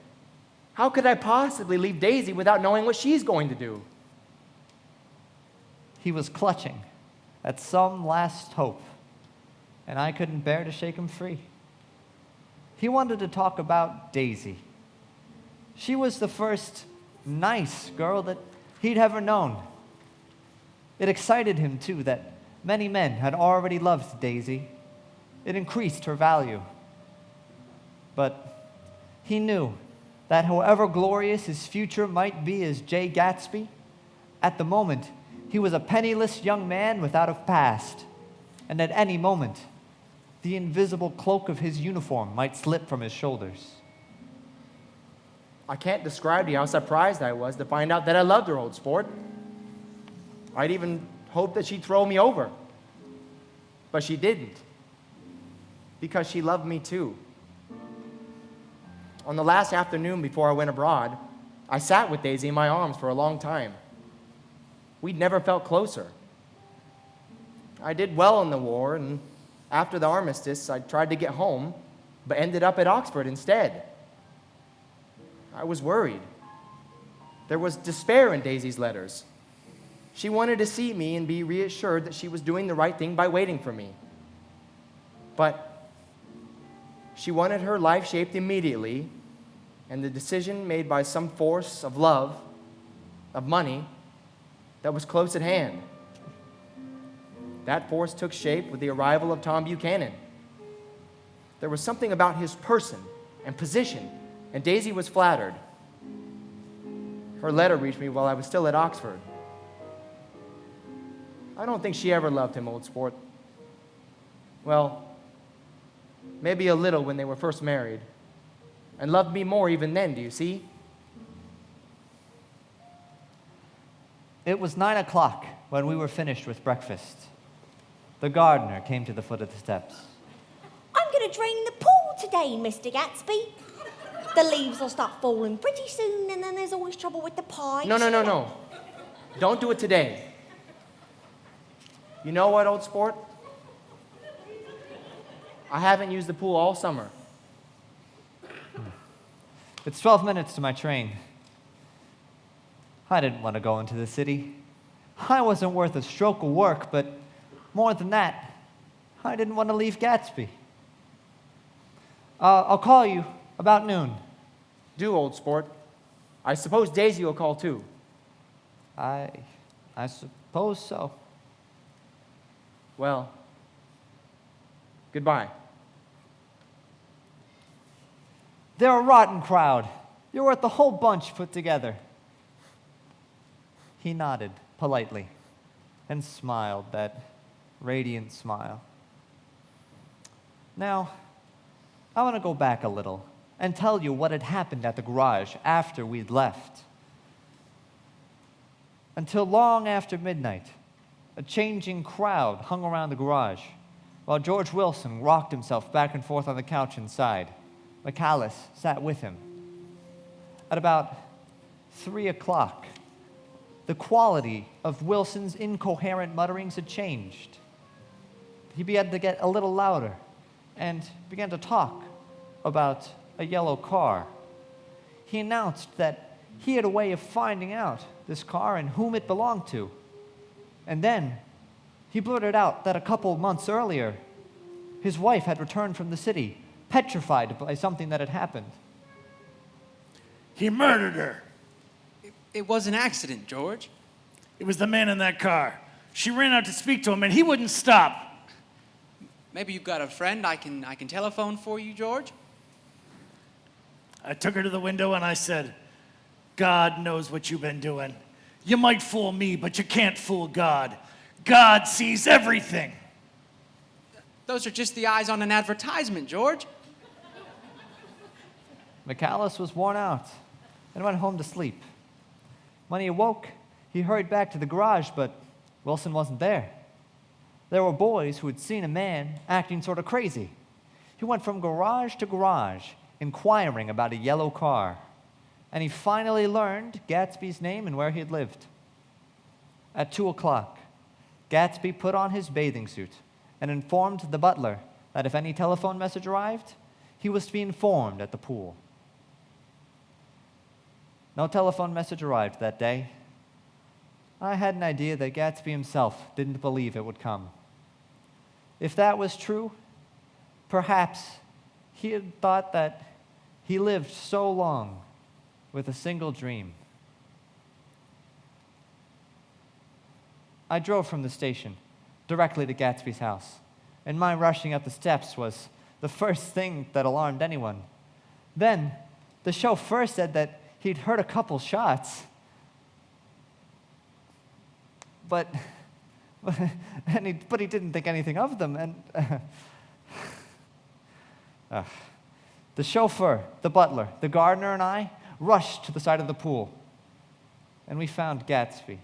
How could I possibly leave Daisy without knowing what she's going to do? He was clutching at some last hope, and I couldn't bear to shake him free. He wanted to talk about Daisy. She was the first nice girl that he'd ever known. It excited him, too, that many men had already loved Daisy. It increased her value. But he knew that however glorious his future might be as Jay Gatsby, at the moment, he was a penniless young man without a past. And at any moment, the invisible cloak of his uniform might slip from his shoulders. I can't describe to you how surprised I was to find out that I loved her, old sport. I'd even hoped that she'd throw me over. But she didn't. Because she loved me too. On the last afternoon before I went abroad, I sat with Daisy in my arms for a long time. We'd never felt closer. I did well in the war, and after the armistice, I tried to get home, but ended up at Oxford instead. I was worried. There was despair in Daisy's letters. She wanted to see me and be reassured that she was doing the right thing by waiting for me. But she wanted her life shaped immediately, and the decision made by some force of love, of money, that was close at hand. That force took shape with the arrival of Tom Buchanan. There was something about his person and position, and Daisy was flattered. Her letter reached me while I was still at Oxford. I don't think she ever loved him, old sport. Well, maybe a little when they were first married, and loved me more even then, do you see? It was 9 o'clock when we were finished with breakfast. The gardener came to the foot of the steps. I'm going to drain the pool today, Mr. Gatsby. The leaves will start falling pretty soon, and then there's always trouble with the pipes. No. Don't do it today. You know what, old sport? I haven't used the pool all summer. It's 12 minutes to my train. I didn't want to go into the city. I wasn't worth a stroke of work, but more than that, I didn't want to leave Gatsby. I'll call you about noon. Do, old sport. I suppose Daisy will call too. I suppose so. Well, goodbye. They're a rotten crowd. You're worth the whole bunch put together. He nodded politely and smiled that radiant smile. Now, I want to go back a little and tell you what had happened at the garage after we'd left. Until long after midnight, a changing crowd hung around the garage while George Wilson rocked himself back and forth on the couch inside. McAllis sat with him. At about 3 o'clock, the quality of Wilson's incoherent mutterings had changed. He began to get a little louder and began to talk about a yellow car. He announced that he had a way of finding out this car and whom it belonged to. And then he blurted out that a couple months earlier, his wife had returned from the city, petrified by something that had happened. He murdered her. It was an accident, George. It was the man in that car. She ran out to speak to him, and he wouldn't stop. Maybe you've got a friend I can telephone for you, George? I took her to the window and I said, God knows what you've been doing. You might fool me, but you can't fool God. God sees everything. Those are just the eyes on an advertisement, George. McAllis was worn out and went home to sleep. When he awoke, he hurried back to the garage, but Wilson wasn't there. There were boys who had seen a man acting sort of crazy. He went from garage to garage, inquiring about a yellow car, and he finally learned Gatsby's name and where he had lived. At 2 o'clock, Gatsby put on his bathing suit and informed the butler that if any telephone message arrived, he was to be informed at the pool. No telephone message arrived that day. I had an idea that Gatsby himself didn't believe it would come. If that was true, perhaps he had thought that he lived so long with a single dream. I drove from the station directly to Gatsby's house, and my rushing up the steps was the first thing that alarmed anyone. Then, the chauffeur said that he'd heard a couple shots, but he didn't think anything of them, and the chauffeur, the butler, the gardener, and I rushed to the side of the pool, and we found Gatsby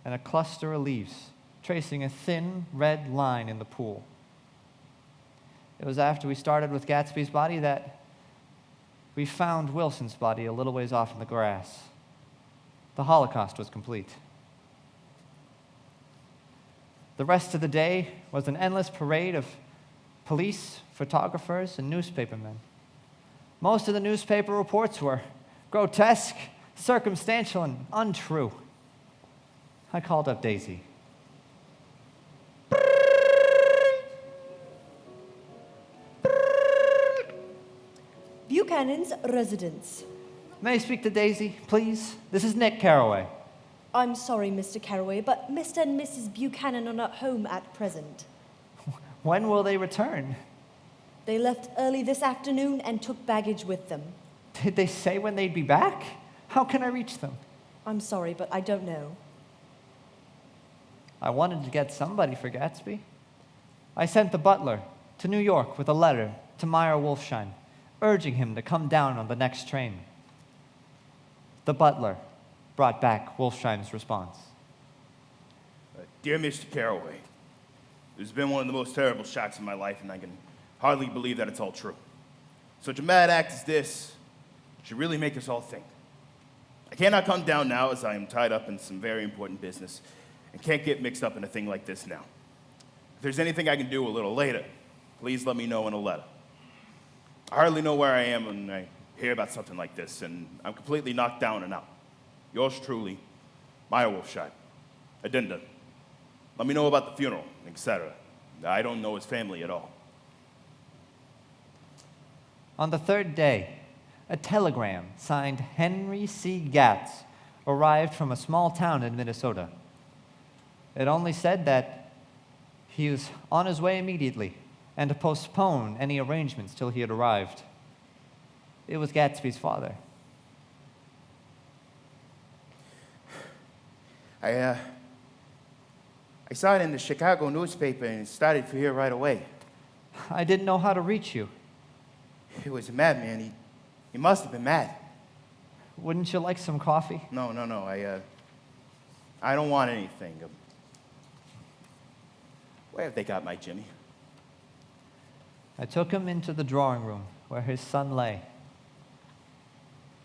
and a cluster of leaves tracing a thin red line in the pool. It was after we started with Gatsby's body that we found Wilson's body a little ways off in the grass. The Holocaust was complete. The rest of the day was an endless parade of police, photographers, and newspapermen. Most of the newspaper reports were grotesque, circumstantial, and untrue. I called up Daisy. Buchanan's residence. May I speak to Daisy, please? This is Nick Carraway. I'm sorry, Mr. Carraway, but Mr. and Mrs. Buchanan are not home at present. When will they return? They left early this afternoon and took baggage with them. Did they say when they'd be back? How can I reach them? I'm sorry, but I don't know. I wanted to get somebody for Gatsby. I sent the butler to New York with a letter to Meyer Wolfsheim, urging him to come down on the next train. The butler brought back Wolfsheim's response. Dear Mr. Carraway, this has been one of the most terrible shocks of my life, and I can hardly believe that it's all true. Such a mad act as this should really make us all think. I cannot come down now as I am tied up in some very important business and can't get mixed up in a thing like this now. If there's anything I can do a little later, please let me know in a letter. I hardly know where I am when I hear about something like this, and I'm completely knocked down and out. Yours truly, Meyer Wolfsheim. Addenda. Let me know about the funeral, etc. I don't know his family at all. On the third day, a telegram signed Henry C. Gatz arrived from a small town in Minnesota. It only said that he was on his way immediately and to postpone any arrangements till he had arrived. It was Gatsby's father. I saw it in the Chicago newspaper and started for here right away. I didn't know how to reach you. He was a madman. He must have been mad. Wouldn't you like some coffee? No. I don't want anything. Where have they got my Jimmy? I took him into the drawing room where his son lay.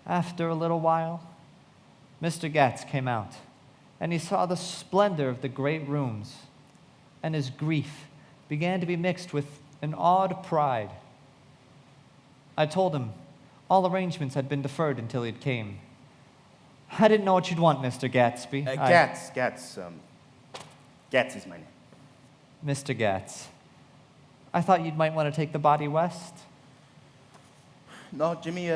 After a little while, Mr. Gatz came out, and he saw the splendor of the great rooms, and his grief began to be mixed with an awed pride. I told him all arrangements had been deferred until he came. I didn't know what you'd want, Mr. Gatsby. Gatz is my name. Mr. Gatz, I thought you might want to take the body west. No, Jimmy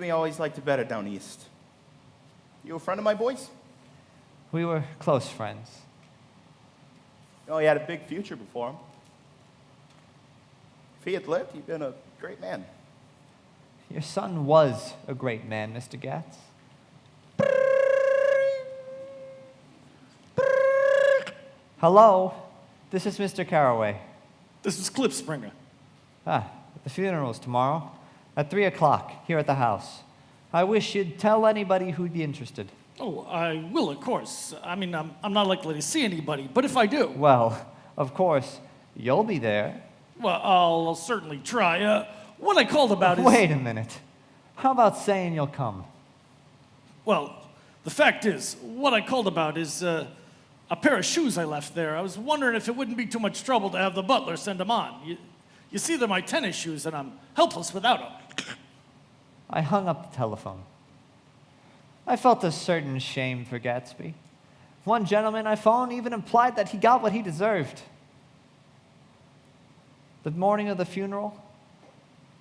always liked it better down east. You a friend of my boy's? We were close friends. You know, he had a big future before him. If he had lived, he'd been a great man. Your son was a great man, Mr. Gatz. Hello, this is Mr. Carraway. This is Cliff Springer. The funeral's tomorrow at 3 o'clock here at the house. I wish you'd tell anybody who'd be interested. Oh, I will, of course. I mean, I'm not likely to see anybody, but if I do... Well, of course, you'll be there. Well, I'll certainly try. What I called about is... Wait a minute. How about saying you'll come? Well, the fact is, what I called about is a pair of shoes I left there. I was wondering if it wouldn't be too much trouble to have the butler send them on. You see, they're my tennis shoes, and I'm helpless without them. I hung up the telephone. I felt a certain shame for Gatsby. One gentleman I phoned even implied that he got what he deserved. The morning of the funeral,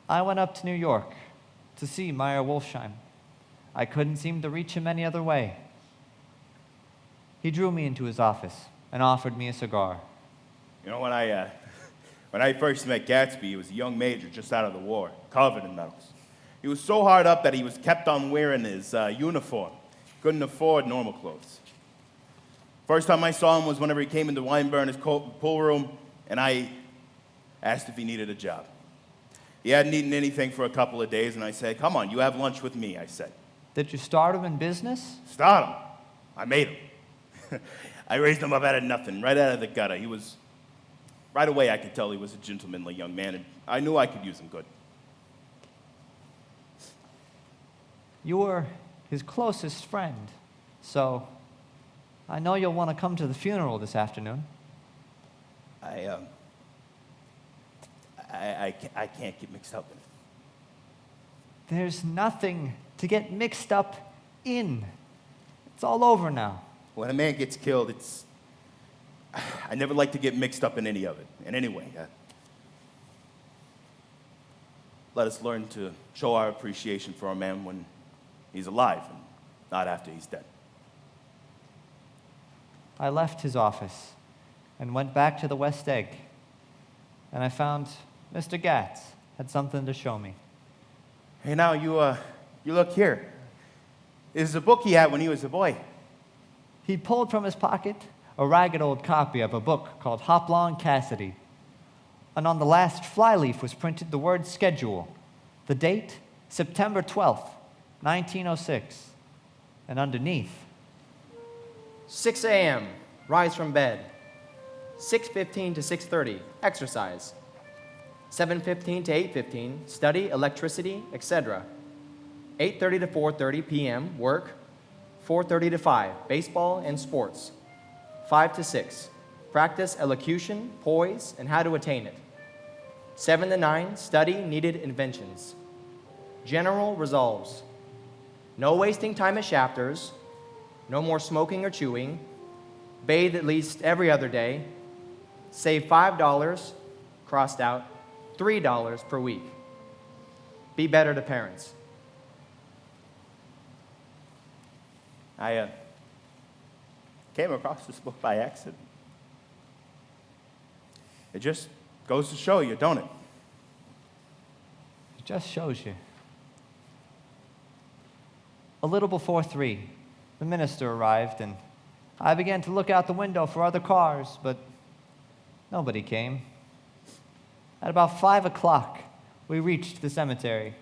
I went up to New York to see Meyer Wolfsheim. I couldn't seem to reach him any other way. He drew me into his office and offered me a cigar. You know, when I first met Gatsby, he was a young major just out of the war, covered in medals. He was so hard up that he was kept on wearing his uniform. Couldn't afford normal clothes. First time I saw him was whenever he came into Weinberner's pool room, and I asked if he needed a job. He hadn't eaten anything for a couple of days, and I said, "Come on, you have lunch with me," I said. Did you start him in business? Start him? I made him. I raised him up out of nothing, right out of the gutter. Right away I could tell he was a gentlemanly young man, and I knew I could use him good. You were his closest friend, so I know you'll want to come to the funeral this afternoon. I can't get mixed up in it. There's nothing to get mixed up in. It's all over now. When a man gets killed, I never like to get mixed up in any of it. And anyway, let us learn to show our appreciation for a man when he's alive and not after he's dead. I left his office and went back to the West Egg, and I found Mr. Gatz had something to show me. Hey, now, you look here. This is a book he had when he was a boy. He pulled from his pocket a ragged old copy of a book called Hopalong Cassidy, and on the last flyleaf was printed the word schedule, the date, September 12th, 1906, and underneath, 6 a.m., rise from bed. 6:15 to 6:30, exercise. 7:15 to 8:15, study, electricity, etc. 8:30 to 4:30 p.m., work. 4:30 to 5, baseball and sports. 5 to 6, practice elocution, poise, and how to attain it. 7 to 9, study needed inventions. General resolves. No wasting time at chapters. No more smoking or chewing. Bathe at least every other day. Save $5, crossed out, $3 per week. Be better to parents. I came across this book by accident. It just goes to show you, don't it? it just shows you. A little before 3, the minister arrived, and I began to look out the window for other cars, but nobody came. At about 5 o'clock, we reached the cemetery,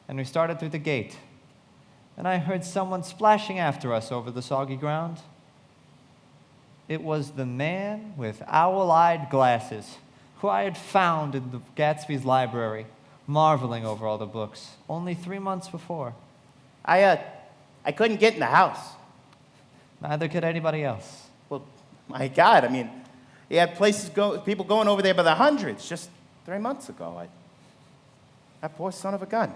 and we started through the gate, and I heard someone splashing after us over the soggy ground. It was the man with owl-eyed glasses who I had found in the Gatsby's library, marveling over all the books, only 3 months before. I couldn't get in the house. Neither could anybody else. Well, my God, I mean, he had people going over there by the hundreds just 3 months ago. That poor son of a gun.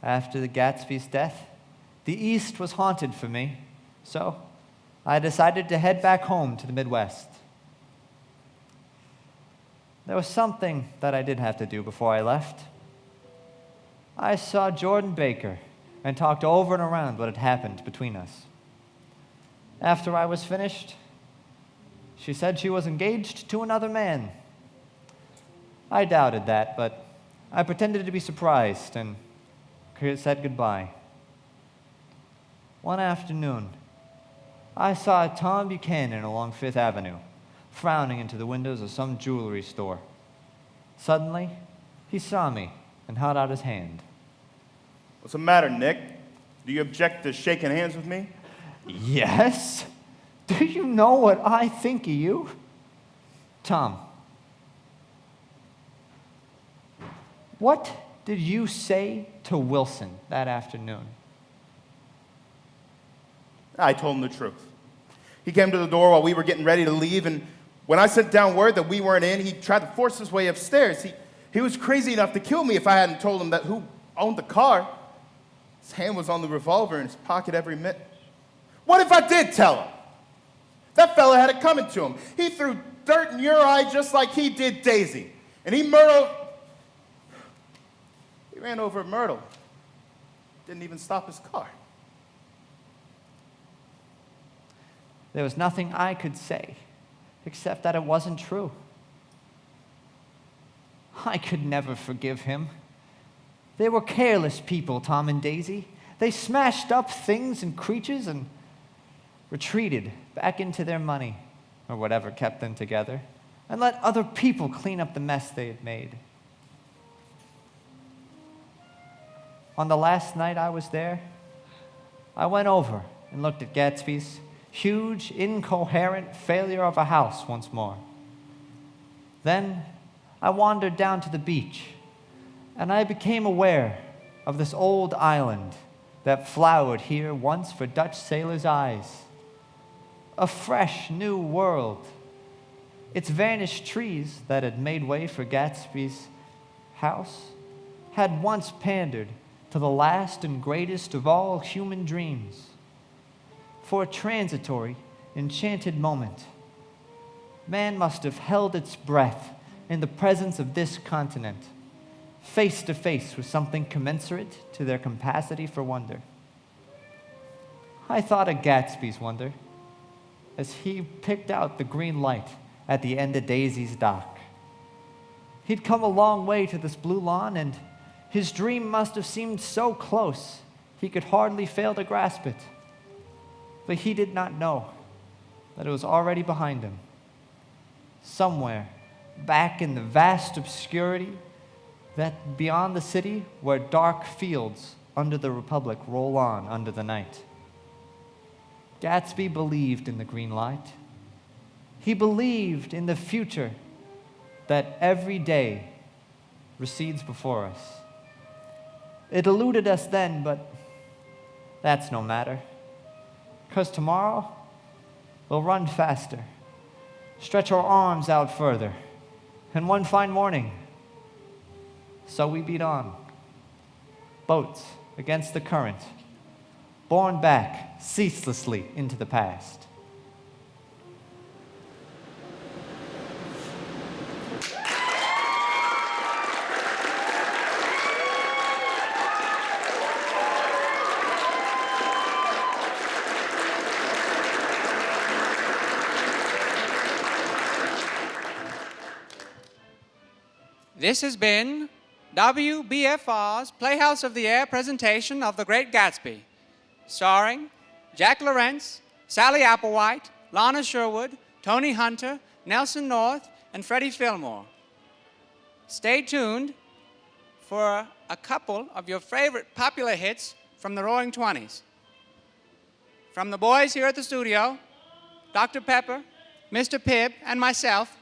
After the Gatsby's death, the East was haunted for me, so I decided to head back home to the Midwest. There was something that I did have to do before I left. I saw Jordan Baker and talked over and around what had happened between us. After I was finished, she said she was engaged to another man. I doubted that, but I pretended to be surprised and said goodbye. One afternoon, I saw Tom Buchanan along Fifth Avenue, frowning into the windows of some jewelry store. Suddenly, he saw me and held out his hand. What's the matter, Nick? Do you object to shaking hands with me? Yes? Do you know what I think of you? Tom, what did you say to Wilson that afternoon? I told him the truth. He came to the door while we were getting ready to leave, and when I sent down word that we weren't in, he tried to force his way upstairs. He was crazy enough to kill me if I hadn't told him that who owned the car. His hand was on the revolver in his pocket every minute. What if I did tell him? That fella had it coming to him. He threw dirt in your eye just like he did Daisy. And he ran over Myrtle. Didn't even stop his car. There was nothing I could say except that it wasn't true. I could never forgive him. They were careless people, Tom and Daisy. They smashed up things and creatures and retreated back into their money, or whatever kept them together, and let other people clean up the mess they had made. On the last night I was there, I went over and looked at Gatsby's huge, incoherent failure of a house once more. Then I wandered down to the beach, and I became aware of this old island that flowered here once for Dutch sailors' eyes. A fresh, new world. Its vanished trees that had made way for Gatsby's house had once pandered to the last and greatest of all human dreams. For a transitory, enchanted moment, man must have held its breath in the presence of this continent, face to face with something commensurate to their capacity for wonder. I thought of Gatsby's wonder as he picked out the green light at the end of Daisy's dock. He'd come a long way to this blue lawn, and his dream must have seemed so close he could hardly fail to grasp it. But he did not know that it was already behind him. Somewhere, back in the vast obscurity that beyond the city, where dark fields under the Republic roll on under the night. Gatsby believed in the green light. He believed in the future that every day recedes before us. It eluded us then, but that's no matter. 'Cause tomorrow, we'll run faster, stretch our arms out further, and one fine morning, so we beat on. Boats against the current, borne back ceaselessly into the past. This has been WBFR's Playhouse of the Air presentation of The Great Gatsby, starring Jack Lawrence, Sally Applewhite, Lana Sherwood, Tony Hunter, Nelson North, and Freddie Fillmore. Stay tuned for a couple of your favorite popular hits from the Roaring Twenties. From the boys here at the studio, Dr. Pepper, Mr. Pibb, and myself,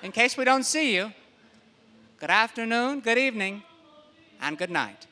in case we don't see you, good afternoon, good evening, and good night.